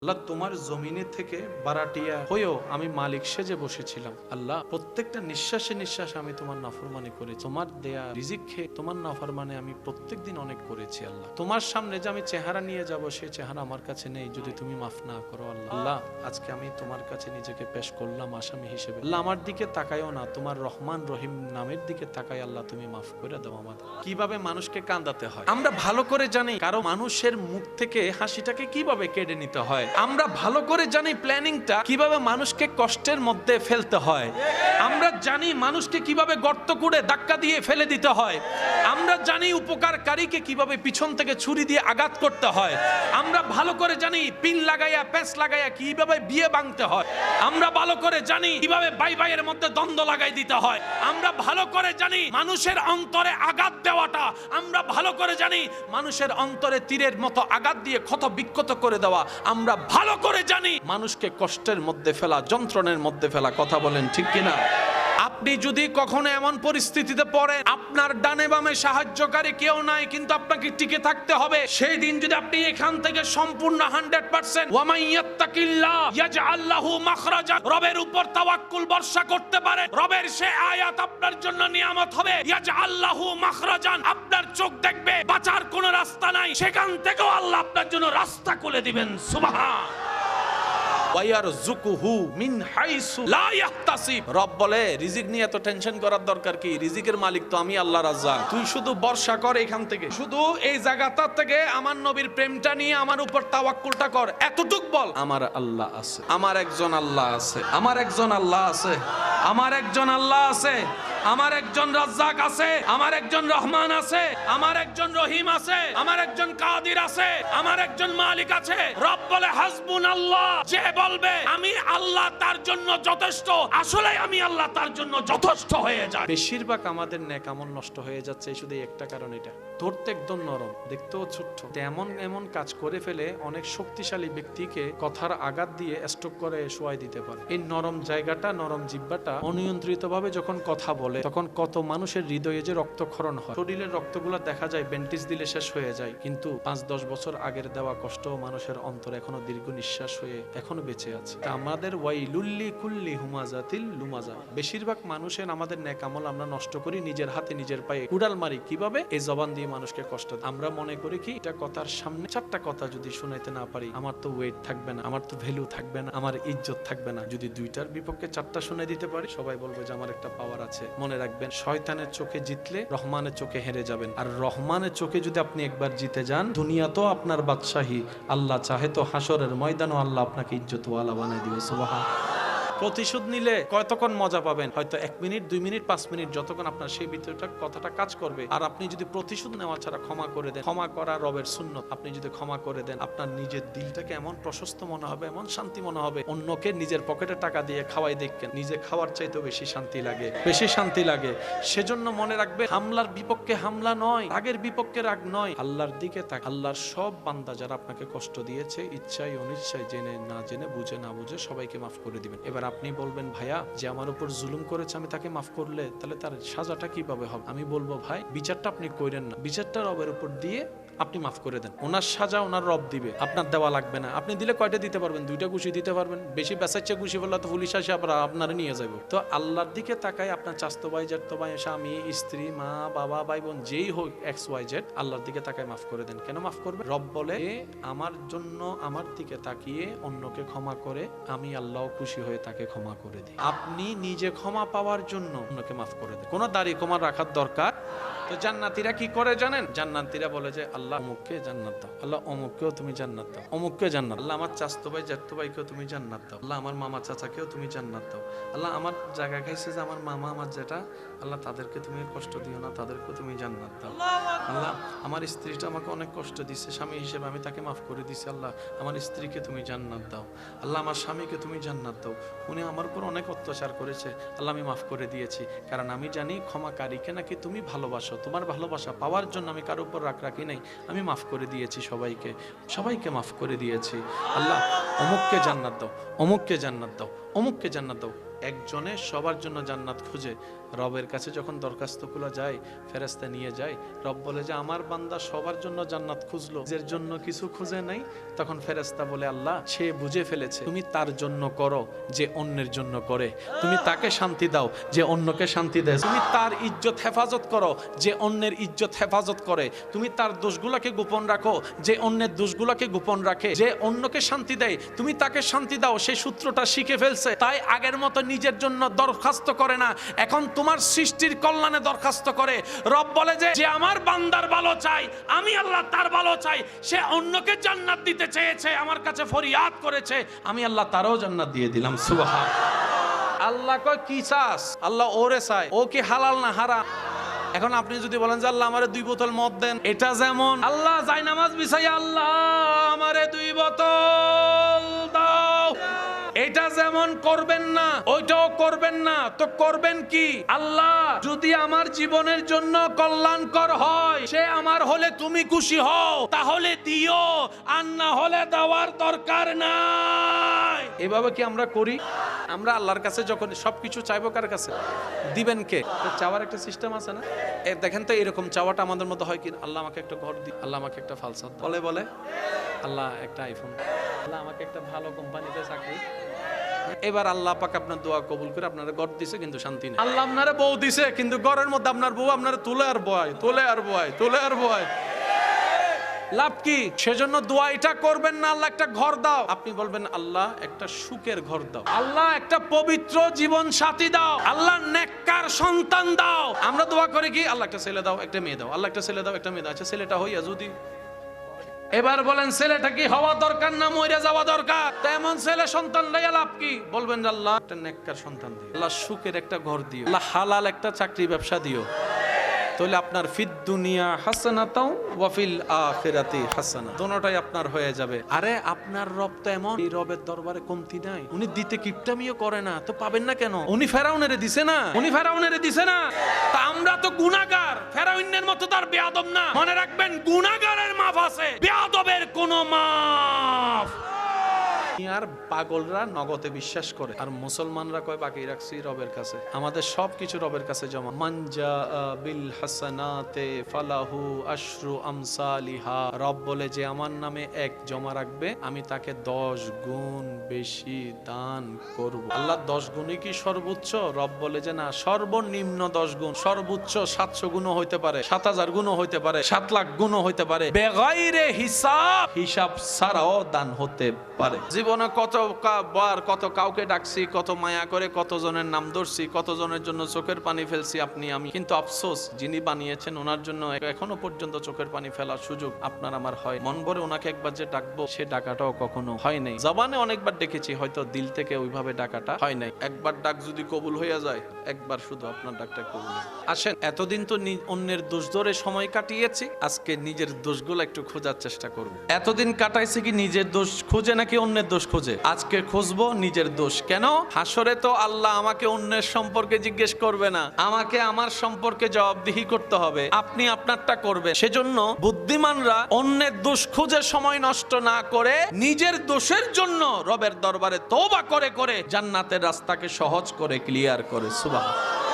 আল্লাহ তোমার জমিনে থেকে বারাটিয়া হয়েও আমি মালিক সেজে বসেছিলাম। আল্লাহ প্রত্যেকটা নিঃশ্বাসে নিঃশ্বাসে আমি তোমার নাফরমানি করে তোমার দেয়া রিজিক খেয়ে তোমার নাফরমানি আমি প্রত্যেকদিন অনেক করেছি। আল্লাহ তোমার সামনে যে আমি চেহারা নিয়ে যাব সেই চেহারা আমার কাছে নেই যদি তুমি মাফ না করো। আল্লাহ আল্লাহ আজকে আমি তোমার কাছে নিজেকে পেশ করলাম আসামি হিসেবে। আল্লাহ আমার দিকে তাকাইও না, তোমার রহমান রহিম নামের দিকে তাকাই। আল্লাহ তুমি মাফ করে দাও আমাদের। কিভাবে মানুষকে কাঁদাতে হয় আমরা ভালো করে জানি, কারো মানুষের মুখ থেকে হাসিটাকে কিভাবে কেড়ে নিতে হয় আমরা ভালো করে জানি, প্ল্যানিংটা কিভাবে মানুষকে কষ্টের মধ্যে ফেলতে হয় আমরা জানি, মানুষকে কিভাবে গর্ত করে ধাক্কা দিয়ে ফেলে দিতে হয় আমরা জানি, উপকারকারীকে কিভাবে পিছন থেকে ছুরি দিয়ে আঘাত করতে হয় আমরা ভালো করে জানি, পিন লাগাইয়া প্যাঁচ লাগাইয়া কিভাবে বিয়ে ভাঙতে হয় আমরা ভালো করে জানি, কিভাবে ভাই ভাইয়ের মধ্যে দ্বন্দ্ব লাগাই দিতে হয় আমরা ভালো করে জানি, মানুষের অন্তরে আঘাত দেওয়াটা আমরা ভালো করে জানি, মানুষের অন্তরে তীরের মতো আঘাত দিয়ে ক্ষত বিক্ষত করে দেওয়া আমরা ভালো করে জানি, মানুষকে কষ্টের মধ্যে ফেলা, যন্ত্রণার মধ্যে ফেলা। কথা বলেন ঠিক কিনা? আপনি যদি কখনো এমন পরিস্থিতিতে পড়েন আপনার ডানে বামে সাহায্যকারী কেউ নাই, কিন্তু আপনাকে টিকে থাকতে হবে, সেই দিন যদি আপনি এখান থেকে সম্পূর্ণ 100% ওয়ামাইয়াত্তাকিল্লাহ ইয়াজআল লাহু মাখরাজা রবের উপর তাওয়াক্কুল ভরসা করতে পারে, রবের সে আয়াত আপনার জন্য নিয়ামত হবে। ইয়াজআল লাহু মাখরাজান, আপনার চোখ দেখবে বাঁচার কোনো রাস্তা নাই, সেখান থেকেও আল্লাহ আপনার জন্য রাস্তা খুলে দিবেন। সুবহান। রব বলে রিজিক নিয়ে এত টেনশন করার দরকার কি? রিজিকের মালিক তো আমি আল্লাহ রাজ্জাক। তুই শুধু ভরসা কর এখান থেকে, শুধু এই জায়গাটা থেকে আমার নবীর প্রেমটা নিয়ে আমার উপর তাওয়াক্কুলটা কর, এতটুক বল আমার আল্লাহ আছে, আমার একজন আল্লাহ আছে, আমার একজন আল্লাহ আছে, আমার একজন আল্লাহ আছে, আমার একজন রাজ্জাক আছে, আমার একজন রহমান আছে, আমার একজন রহিম আছে, আমার একজন কাদির আছে, আমার একজন মালিক আছে। রব বলে হাসবুনাল্লাহ, যে বলবে আমি আল্লাহ তার জন্য যথেষ্ট, আসলে আমি আল্লাহ তার জন্য যথেষ্ট হয়ে যায়। বেশিরভাগ আমাদের নেক আমল নষ্ট হয়ে যাচ্ছে শুধু একটা কারণ, এটা ধরতে একদম নরম, দেখতেও ছোট্ট, এমন কাজ করে ফেলে অনেক শক্তিশালী ব্যক্তিকে কথার আঘাত দিয়ে স্ট্রোক করে শোয়াই দিতে পারে। এই নরম জায়গাটা, নরম জিহ্বাটা অনিয়ন্ত্রিতভাবে যখন কথা বলে তখন কত মানুষের হৃদয়ে যে রক্তক্ষরণ হয়, শরীরের রক্তগুলো দেখা যায় ব্যান্ডেজ দিলে শেষ হয়ে যায়, কিন্তু 5-10 বছর আগের দেওয়া কষ্ট মানুষের অন্তরে এখনো দীর্ঘ নিঃশ্বাস হয়ে এখনো বেঁচে আছে। আমাদের ওয়াইলুল্লি কুল্লি হুমাজাতিল লুমাজা, বেশিরভাগ মানুষের আমাদের নেক আমল আমরা নষ্ট করি নিজের হাতে নিজের পায়ে কুড়াল মারি। কিভাবে? এই জবান দিয়ে মানুষকে কষ্ট দেয়। আমরা মনে করি কি এটা কথার সামনে 4টা কথা যদি শুনাইতে না পারি আমার তো ওয়েট থাকবে না, আমার তো ভ্যালু থাকবে না, আমার ইজ্জত থাকবে না। যদি 2টার বিপক্ষে 4টা শুনে দিতে পারি সবাই বলবে যে আমার একটা পাওয়ার আছে। মনে রাখবেন, শয়তানের চোখে জিতলে রহমানের চোখে হেরে যাবেন, আর রহমানের চোখে যদি আপনি একবার জিতে যান দুনিয়া তো আপনার বাদশাহী, আল্লাহ চাহে তো হাসরের ময়দানও আল্লাহ আপনাকে ইজ্জতওয়ালা বানাই দিবে। সুবহান। প্রতিশোধ নিলে কতক্ষণ মজা পাবেন? হয়তো 1 মিনিট 2 মিনিট 5 মিনিট, যতক্ষণ আপনার সেই ভিতরটা কথাটা কাজ করবে। আর আপনি যদি প্রতিশোধ নেওয়া ছাড়া ক্ষমা করে দেন, ক্ষমা করা রবের সুন্নত, আপনি যদি ক্ষমা করে দেন আপনার নিজের দিলটাকে এমন প্রশস্ত মনে হবে, এমন শান্তি মনে হবে, অন্যকে নিজের পকেটে টাকা দিয়ে খাওয়াই দেখেন নিজে খাওয়ার চাইতেও বেশি শান্তি লাগে, বেশি শান্তি লাগে। সেজন্য মনে রাখবে, হামলার বিপক্ষে হামলা নয়, রাগের বিপক্ষে রাগ নয়, আল্লাহর দিকে তাক। আল্লাহর সব বান্দা যারা আপনাকে কষ্ট দিয়েছে ইচ্ছায় অনিচ্ছায়, জেনে না জেনে, বুঝে না বুঝে, সবাইকে মাফ করে দিবেন। এবার আপনি বলবেন ভাইয়া যে আমার উপর জুলুম করেছে আমি তাকে মাফ করলে তাহলে তার সাজাটা কিভাবে হবে? আমি বলবো ভাই বিচারটা আপনি কইরেন না, বিচারটা রবের উপর দিয়ে আপনি মাফ করে দেন। ওনার সাজা ওনার রব দিবে, আপনার দেওয়া লাগবে না। আপনি দিলে কয়টা দিতে পারবেন? 2টা ঘুষি দিতে পারবেন। বেশি বেসাচ্চা ঘুষি বললে তো পুলিশ আসে আবার আপনারা নিয়ে যাবো। তো আল্লাহর দিকে তাকায় আপনার চাস্তো ভাই, জ্যাঠতো ভাই, স্বামী, স্ত্রী, মা, বাবা, ভাই বোন যেই হোক XYZ, আল্লাহর দিকে তাকায় মাফ করে দেন। কেন মাফ করবে? রব বলে আমার জন্য আমার দিকে তাকিয়ে অন্যকে ক্ষমা করে আমি আল্লাহ খুশি হয়ে তাকে ক্ষমা করে দিই। আপনি নিজে ক্ষমা পাওয়ার জন্য অন্যকে মাফ করে দেন, কোনো দাড়ি কমা রাখার দরকার। তো জান্নাতীরা কি করে জানেন? জান্নাতীরা বলে যে আল্লাহ অমুককে জান্নাত দাও, আল্লাহ অমুককেও তুমি জান্নাত দাও, অমুককে জান্নাত, আল্লাহ আমার চাস্তো ভাই জ্যাঠতো ভাইকেও তুমি জান্নাত দাও, আল্লাহ আমার মামা চাচাকেও তুমি জান্নাত দাও, আল্লাহ আমার জায়গা খাইছে যে আমার মামা আমার যেটা, আল্লাহ তাদেরকে তুমি কষ্ট দিও না, তাদেরকেও তুমি জান্নাত দাও। আল্লাহ আমার স্ত্রীটা আমাকে অনেক কষ্ট দিচ্ছে, স্বামী হিসেবে আমি তাকে মাফ করে দিছি, আল্লাহ আমার স্ত্রীকে তুমি জান্নাত দাও, আল্লাহ আমার স্বামীকে তুমি জান্নাত দাও, উনি আমার উপর অনেক অত্যাচার করেছে, আল্লাহ আমি মাফ করে দিয়েছি, কারণ আমি জানি ক্ষমাকারীকে নাকি তুমি ভালোবাসো, তোমার ভালোবাসা পাওয়ার জন্য আমি কারোর উপর রাগ রাখি নাই, আমি মাফ করে দিয়েছি সবাইকে, সবাইকে মাফ করে দিয়েছি। আল্লাহ অমুককে জান্নাত দাও, অমুককে জান্নাত দাও, অমুককে জান্নাত দাও। একজনে সবার জন্য জান্নাত খুঁজে রবের কাছে যখন দরখাস্তগুলো যায়, ফেরেশতা নিয়ে যায়, রব বলে যে আমার বান্দা সবার জন্য জান্নাত খুঁজলো, নিজের জন্য কিছু খুঁজে নাই। তখন ফেরেশতা বলে আল্লাহ সে বুঝে ফেলেছে, তুমি তার জন্য করো যে অন্যের জন্য করে, তুমি তাকে শান্তি দাও যে অন্যকে শান্তি দেয়, তুমি তার ইজ্জত হেফাজত করো যে অন্যের ইজ্জত হেফাজত করে, তুমি তার দোষগুলোকে গোপন রাখো যে অন্যের দোষগুলোকে গোপন রাখে, যে অন্যকে শান্তি দেয় তুমি তাকে শান্তি দাও। সেই সূত্রটা শিখে ফেলছে, তাই আগের মতো নিজের জন্য দরখাস্ত করে না, এখন তোমার সৃষ্টির কল্যাণে দরখাস্ত করে। রব বলে যে আমার বান্দার ভালো চাই, আমি আল্লাহ তার ভালো চাই। সে অন্যকে জান্নাত দিতে চেয়েছে, আমার কাছে ফরিয়াদ করেছে, আমি আল্লাহ তারও জান্নাত দিয়ে দিলাম। সুবহান আল্লাহ। কয় কি চাস? আল্লাহ ওরে চাই, ও কি হালাল না হারাম? এখন আপনি যদি বলেন যে আল্লাহ আমারে 2 বোতল মদ দেন, এটা যেমন আল্লাহ যায় নামাজ বিছাই আল্লাহ আমারে 2 বোতল দাও, এটা যেমন করবেন না ওইটাও করবেন না, তো করবেন কি? আল্লাহ যদি আমার জীবনের জন্য কল্যাণকর হয়, সে আমার হলে তুমি খুশি হও, তাহলে দিও, আর না হলে দেওয়ার দরকার নাই। এভাবে কি আমরা করি? আমরা আল্লাহর কাছে যখন সবকিছু চাইবো, কার কাছে দিবেন? কে? চাওয়ার একটা সিস্টেম আছে না? দেখেন তো এরকম চাওয়াটা আমাদের মধ্যে হয় কি? আল্লাহ আমাকে একটা ঘর দি, আল্লাহ আমাকে একটা ফালসাত বলে আল্লাহ একটা আইফোন, আল্লাহ আমাকে একটা ভালো কোম্পানিতে চাকরি। এবার আল্লাহ পাক আপনার দোয়া কবুল করে আপনার ঘর দিছে কিন্তু শান্তি নেই। আল্লাহ আপনারে বউ দিছে কিন্তু ঘরের মধ্যে আপনার বউ আপনার তুলে আর বয়। লাভ কি? সেজন্য দোয়া এটা করবেন না আল্লাহ একটা ঘর দাও, আপনি বলবেন আল্লাহ একটা সুখের ঘর দাও, আল্লাহ একটা পবিত্র জীবন সাথী দাও, আল্লাহ নেককার সন্তান দাও। আমরা দোয়া করি কি? আল্লাহ একটা ছেলে দাও, একটা মেয়ে দাও, আল্লাহ একটা ছেলে দাও, একটা মেয়ে দাও। আচ্ছা ছেলেটা হইয়া যদি, এবার বলেন ছেলেটা কি হওয়া দরকার না মরে যাওয়া দরকার? তেমন ছেলে সন্তান লাইয়া লাভ কি? বলবেন আল্লাহ একটা নেককার সন্তান দিও, আল্লাহ সুখের একটা ঘর দিও, আল্লাহ হালাল একটা চাকরি ব্যবসা দিও, তাহলে আপনার ফিদ দুনিয়া হাসানাতাও ওয়া ফিল আখিরাতি হাসানা, দুটোটাই আপনার হয়ে যাবে। আরে আপনার রব তো এমন, এই রবের দরবারে কমতি নাই, উনি দিতে কিপটামিও করে না, তো পাবেন না কেন? উনি ফেরাউনেরে দিছে না, তা আমরা তো গুনাহগার, ফেরাউনের মতো তার বেয়াদব না। মনে রাখবেন গুনাহগারের মাফ আছে, বেয়াদবের কোনো মাফ। আর পাগলরা নগদে বিশ্বাস করে, আর মুসলমানরা কয় বাকি রাখছি রবের কাছে, আমাদের সবকিছু রবের কাছে জমা। মানজা বিল হাসানাতে ফালাহু আশরু আমসালিহা, রব বলে যে আমার নামে 1 জমা রাখবে আমি তাকে 10 গুণ বেশি দান করব। আল্লাহ 10 গুণই কি সর্বোচ্চ? রব বলে যে না, সর্বনিম্ন 10 গুণ, সর্বোচ্চ 700 গুণও হইতে পারে, 7000 গুণও হইতে পারে, 7 লাখ গুণও হইতে পারে, বেগাইরে হিসাব ছাড়াও দান হতে পারে। জীবনে কত কাউকে ডাকছি, কত মায়া করে কতজনের নাম ধরছি, কতজনের জন্য চোখের পানি ফেলছি আপনি আমি, কিন্তু আফসোস যিনি বানিয়েছেন ওনার জন্য এখনো পর্যন্ত চোখের পানি ফেলার সুযোগ আপনার আমার হয়। মন ভরে ওনাকে একবার যে ডাকবো সে ডাকাটাও কখনো হয় নাই। জবানে অনেকবার ডেকেছি, হয়তো দিল থেকে ওইভাবে ডাকাটা হয় নাই। একবার ডাক যদি কবুল হইয়া যায়, একবার শুধু আপনার ডাকটা কবুল। আসেন, এতদিন তো অন্যের দোষ ধরে সময় কাটিয়েছি, আজকে নিজের দোষগুলো একটু খোঁজার চেষ্টা করব। এতদিন কাটাইছি কি নিজের দোষ খুঁজে নাকি অন্যের দোষ খুঁজে? আজকে খুঁজবো নিজের দোষ। কেন? হাসরে তো আল্লাহ আমাকে অন্যের সম্পর্কে জিজ্ঞেস করবে না, আমাকে আমার সম্পর্কে জবাবদিহি করতে হবে, আপনি আপনারটা করবে। সেজন্য বুদ্ধিমানরা অন্যের দোষ খুঁজে সময় নষ্ট না করে নিজের দোষের জন্য রবের দরবারে তওবা করে করে জান্নাতের রাস্তাকে সহজ করে ক্লিয়ার করে। সুবহানাল্লাহ।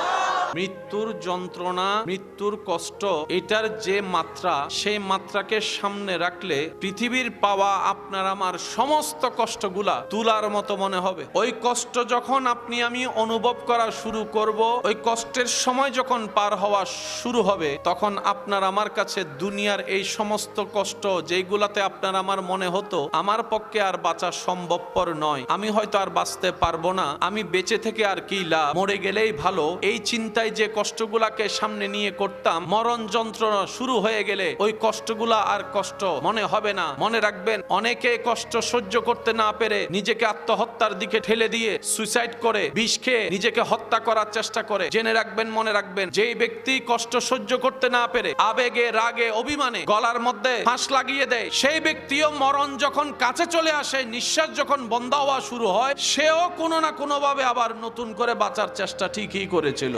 মৃত্যুর যন্ত্রণা, মৃত্যুর কষ্ট, এটার যে মাত্রা, সেই মাত্রাকে সামনে রাখলে পৃথিবীর পাওয়া আপনার আমার সমস্ত কষ্টগুলা তুলার মতো মনে হবে। ওই কষ্ট যখন আপনি আমি অনুভব করা শুরু করব, ওই কষ্টের সময় যখন পার হওয়া শুরু হবে, তখন আপনার আমার কাছে দুনিয়ার এই সমস্ত কষ্ট যেইগুলাতে আপনার আমার মনে হতো আমার পক্ষে আর বাঁচা সম্ভবপর নয়, আমি হয়তো আর বাঁচতে পারবো না, আমি বেঁচে থেকে আর কি লাভ, মরে গেলেই ভালো, এই চিন্তায় যে কষ্টগুলাকে সামনে নিয়ে করতাম, মরণ যন্ত্রণা শুরু হয়ে গেলে ওই কষ্টগুলা আর কষ্ট মনে হবে না। মনে রাখবেন, অনেকে কষ্ট সহ্য করতে না পেরে নিজেকে আত্মহত্যার দিকে ঠেলে দিয়ে সুইসাইড করে, বিষ খেয়ে নিজেকে হত্যা করার চেষ্টা করে। জেনে রাখবেন, মনে রাখবেন, যেই ব্যক্তি কষ্ট সহ্য করতে না পেরে আবেগে, রাগে, অভিমানে গলার মধ্যে ফাঁস লাগিয়ে দেয়, সেই ব্যক্তিও মরণ যখন কাছে চলে আসে, নিঃশ্বাস যখন বন্ধ হওয়া শুরু হয়, সেও কোনো না কোনো ভাবে আবার নতুন করে বাঁচার চেষ্টা ঠিকই করেছিল।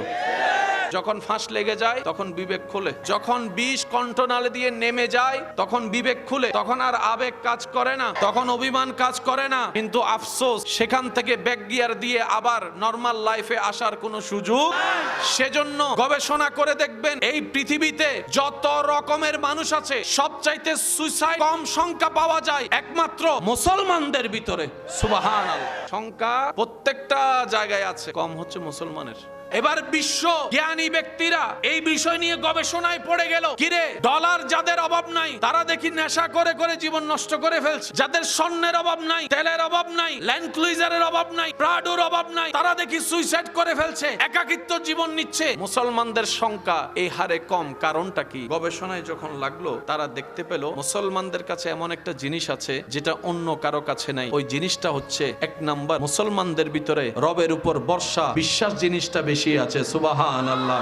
যখন ফাঁস লেগে যায় তখন বিবেক খুলে, যখন বিষ কণ্ঠনালী দিয়ে নেমে যায় তখন বিবেক খুলে, তখন আর আবেগ কাজ করে না, তখন অভিমান কাজ করে না। কিন্তু আফসোস, সেখান থেকে ব্যাক গিয়ার দিয়ে আবার নরমাল লাইফে আসার কোনো সুযোগ। সেজন্য গবেষণা করে দেখবেন এই পৃথিবীতে যত রকমের মানুষ আছে সবচাইতে সুইসাইড কম সংখ্যা পাওয়া যায় একমাত্র মুসলমানদের ভিতরে। সুবহানাল্লাহ। সংখ্যা প্রত্যেকটা জায়গায় আছে, কম হচ্ছে মুসলমানের। এবার বিশ্ব জ্ঞানী ব্যক্তিরা এই বিষয় নিয়ে গবেষণায় পড়ে গেল, কিরে ডলার যাদের অভাব নাই তারা দেখি নেশা করে করে জীবন নষ্ট করে ফেলছে, যাদের স্বর্ণের অভাব নাই, তেলের অভাব নাই, ল্যান্ড ক্রুইজারের অভাব নাই, প্রাডোর অভাব নাই, তারা দেখি সুইসাইড করে ফেলছে, একাকিত্ব জীবন নিচ্ছে। মুসলমানদের সংখ্যা এই হারে কম, কারণটা কি? গবেষণায় যখন লাগলো তারা দেখতে পেল মুসলমানদের কাছে এমন একটা জিনিস আছে যেটা অন্য কারো কাছে নাই। ওই জিনিসটা হচ্ছে, এক নাম্বার, মুসলমানদের ভিতরে রবের উপর ভরসা, বিশ্বাস জিনিসটা বেশি আছে। সুবহানাল্লাহ।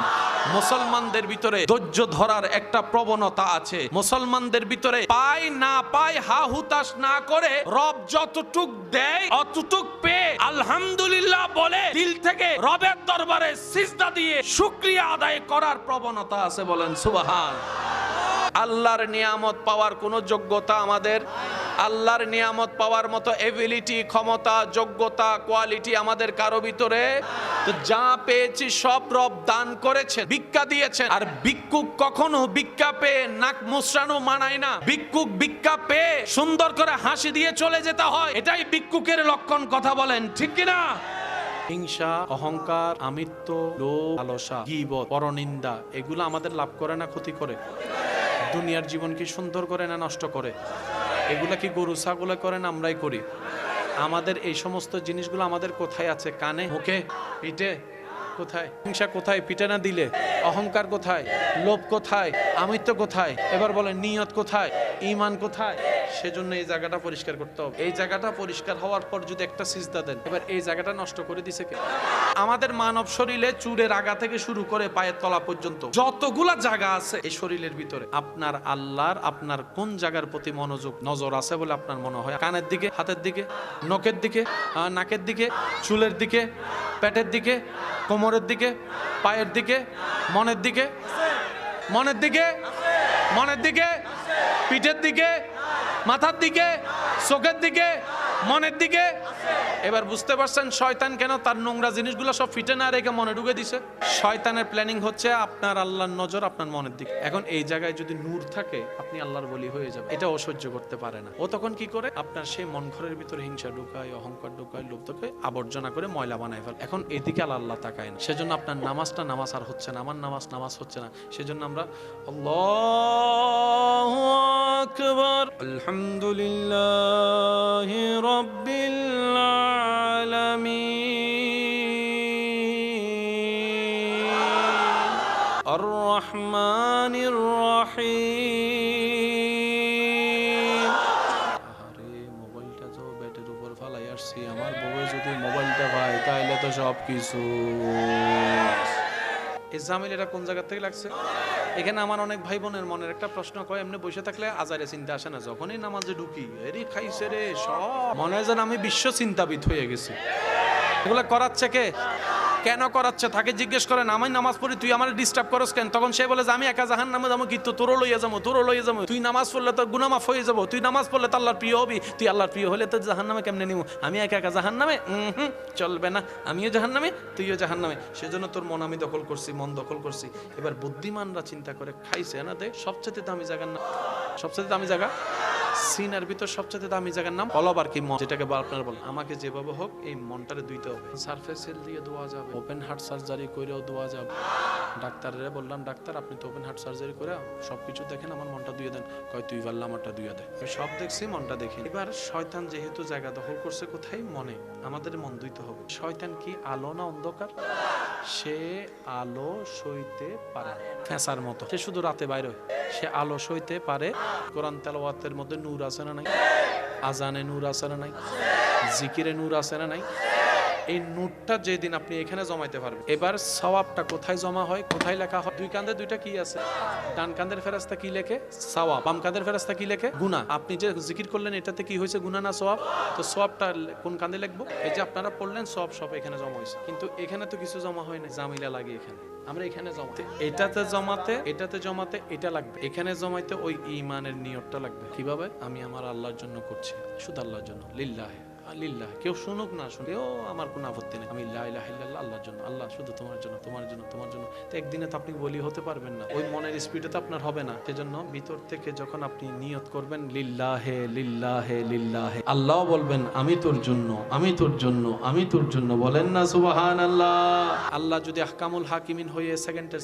মুসলমানদের ভিতরে ধৈর্য ধরার একটা প্রবণতা আছে। মুসলমানদের ভিতরে পাই না পাই হা হুতাশ না করে রব যতটুক দেয় অতটুক পেয়ে আলহামদুলিল্লাহ বলে দিল থেকে রবের দরবারে সিজদা দিয়ে শুকরিয়া আদায় করার প্রবণতা আছে। বলেন সুবহান। আল্লাহর নিয়ামত পাওয়ার কোনো যোগ্যতা আমাদের, আল্লাহর নিয়ামত পাওয়ার মতো এবিলিটি, ক্ষমতা, যোগ্যতা, কোয়ালিটি আমাদের কারো ভিতরে তো যা পেয়েছি সব রব দান করেছেন, ভিক্ষা দিয়েছেন। আর ভিক্ষুক কখনো ভিক্ষা পেয়ে নাক মুচড়ানো মানায় না। ভিক্ষুক ভিক্ষা পেয়ে সুন্দর করে হাসি দিয়ে চলে যেতে হয়, এটাই ভিক্ষুকের লক্ষণ। কথা বলেন ঠিক কিনা? হিংসা, অহংকার, আমিত্ব, লোভ, লালসা, গীবত, পরনিন্দা, এগুলো আমাদের লাভ করে না ক্ষতি করে? দুনিয়ার জীবন কি সুন্দর করে না নষ্ট করে? এগুলা কি গরু ছাগল করে না আমরাই করি? আমাদের এই সমস্ত জিনিসগুলো আমাদের কোথায় আছে? কানে, মুখে, পিঠে। কোথায়? হিংসা কোথায়? পিঠে না দিলে। অহংকার কোথায়? লোভ কোথায়? আমিত্ব কোথায়? এবার বলেন নিয়ত কোথায়? ঈমান কোথায়? সেজন্য এই জায়গাটা পরিষ্কার করতে হবে। এই জায়গাটা পরিষ্কার হওয়ার পর যদি একটা সিজদা দেন, এবার এই জায়গাটা নষ্ট করে দিছে কে? আমাদের মানব শরীরে চুলের আগা থেকে শুরু করে পায়ের তলা পর্যন্ত যতগুলা জায়গা আছে এই শরীরের ভিতরে, আপনার আল্লাহর আপনার কোন জায়গার প্রতি মনোযোগ, নজর আছে বলে আপনার মনে হয়? কানের দিকে, হাতের দিকে, নখের দিকে, নাকের দিকে, চুলের দিকে, পেটের দিকে, কোমরের দিকে, পায়ের দিকে, মনের দিকে, মনের দিকে, মনের দিকে, পিঠের দিকে, মাথার দিকে, চোখের দিকে, মনের দিকে। এবার বুঝতে পারছেন শয়তান কেন তার নোংরা জিনিসগুলো সব ফিটে না রেখে মনে ঢুকে দিছে? শয়তানের প্ল্যানিং হচ্ছে আপনার আল্লাহর নজর আপনার মনের দিকে। এখন এই জায়গায় যদি নূর থাকে আপনি আল্লাহর বলি হয়ে যাবে, এটা ও সহ্য করতে পারে না। ও তখন কি করে? আপনার সেই মন ঘরের ভিতরে হিংসা ঢুকায়, অহংকার ঢুকায়, লোভ ঢুকায়, আবর্জনা করে ময়লা বানায় ফেলে। এখন এদিকে আল্লাহ তাকায় না, সেজন্য আপনার নামাজটা নামাজ আর হচ্ছে না, আমার নামাজ হচ্ছে না। সেজন্য আমরা আল্লাহু আকবার, আলহামদুলিল্লাহি রাব্বিল আলামিন, আর রহমানির রহিম। আরে মোবাইলটা তো ব্যাটের উপর ফালাই আসছি, আমার বউয়ে যদি মোবাইলটা পায় তাহলে তো সব কিছু। এই জামিলাটা কোন জায়গা থেকে লাগছে? এখানে আমার অনেক ভাই বোনের মনের একটা প্রশ্ন, কয় এমনি বসে থাকলে আজারে চিন্তা আসে না, যখনই নামাজে ঢুকি এরই খাইছে রে সব, মনে হয় যেন আমি বিশ্ব চিন্তাবিদ হয়ে গেছি। এগুলো করাচ্ছে কে? কেন করাচ্ছে? তাকে জিজ্ঞেস করেন, আমি নামাজ পড়ি তুই আমার ডিস্টার্ব করস কেন? তখন সে বলে যে আমি একা জাহান্নামে যাবো, কিন্তু তোরও লইয়া যাবো, তোরও লইয়া যাবো। তুই নামাজ পড়লে তোর গুনাহ মাফ হয়ে যাবো, তুই নামাজ পড়লে তো আল্লাহর প্রিয় হবি, তুই আল্লাহর প্রিয় হলে তো জাহান্নামে কেমনে নিব? আমি একা একা জাহান্নামে? চলবে না, আমিও জাহান্নামে তুইও জাহান্নামে। সেজন্য তোর মন আমি দখল করছি, মন দখল করছি। এবার বুদ্ধিমানরা চিন্তা করে খাইছে না দে সবচেয়ে দামি জায়গার নাম, সবচেয়ে দামি জায়গা সিনার ভিতর সবচেয়ে দামি জায়গার নাম কলব, আর কি মন, যেটাকে আপনারা বলেন। আমাকে যেভাবে হোক এই মনটারে ধুইতে হবে। সারফেস সেল দিয়ে ধোয়া যাবে, ওপেন হার্ট সার্জারি করেও ধোয়া যাবে। ডাক্তারের বললাম, ডাক্তার আপনি তো ওপেন হার্ট সার্জারি করে সবকিছু দেখেন, আমার মনটা ধুয়ে দেন। কয় তুই পারলে আমারটা ধুয়ে দেয়। সব দেখছি, মনটা দেখি। এবার শয়তান যেহেতু জায়গা দখল করছে কোথায়? মনে। আমাদের মন ধুইতে হবে। শয়তান কি আলো না অন্ধকার? সে আলো সইতে পারে ফেঁসার মতো, সে শুধু রাতে বাইরে হয়। সে আলো সইতে পারে। কোরআন তেলাওয়াতের মধ্যে নূর আছে না নাই? আজানে নূর আছে না নাই? জিকিরে নূর আছে না নাই? এই নোটটা যেদিন আপনি এখানে জমাইতে পারবেন, এবার সওয়াবটা কোথায় জমা হয়, কোথায় লেখা হয়? দুই কাঁধে দুইটা কি আছে? ডান কাঁধের ফেরেশতা কি লেখে? সওয়াব। বাম কাঁধের ফেরেশতা কি লেখে? গুনাহ। আপনি যে জিকির করলেন এটাতে কি হয়েছে? গুনাহ না সওয়াব? তো সওয়াবটা কোন কাঁধে লিখবো? এই যে আপনারা পড়লেন সওয়াব সব এখানে জমা হয়েছে, কিন্তু এখানে তো কিছু জমা হয় না। জামিলা লাগে এখানে, আমরা এখানে জমাতে, এটাতে জমাতে এটা লাগবে, এখানে জমাইতে ওই ঈমানের নিয়তটা লাগবে। কিভাবে? আমি আমার আল্লাহর জন্য করছি, শুধু আল্লাহর জন্য, লিল্লাহি লিল্লাহ। কেউ শুনুক না শুনলেও আমার কোনো আপত্তি নেই। আমি লা ইলাহা ইল্লাল্লাহ, আল্লাহর জন্য, আল্লাহ শুধু তোমার জন্য, তোমার জন্য, তোমার জন্য। তো একদিনে তো আপনি বলি হতে পারবেন না, ওই মনের স্পিডে তো আপনার হবে না। সেজন্য ভিতর থেকে যখন আপনি নিয়ত করবেন লিল্লাহে লিল্লাহে লিল্লাহে, আল্লাহ বলবেন আমি তোর জন্য, আমি তোর জন্য, আমি তোর জন্য, বলেন না সুবহানাল্লাহ। আল্লাহ যদি আহকামুল হাকিমিন হয়ে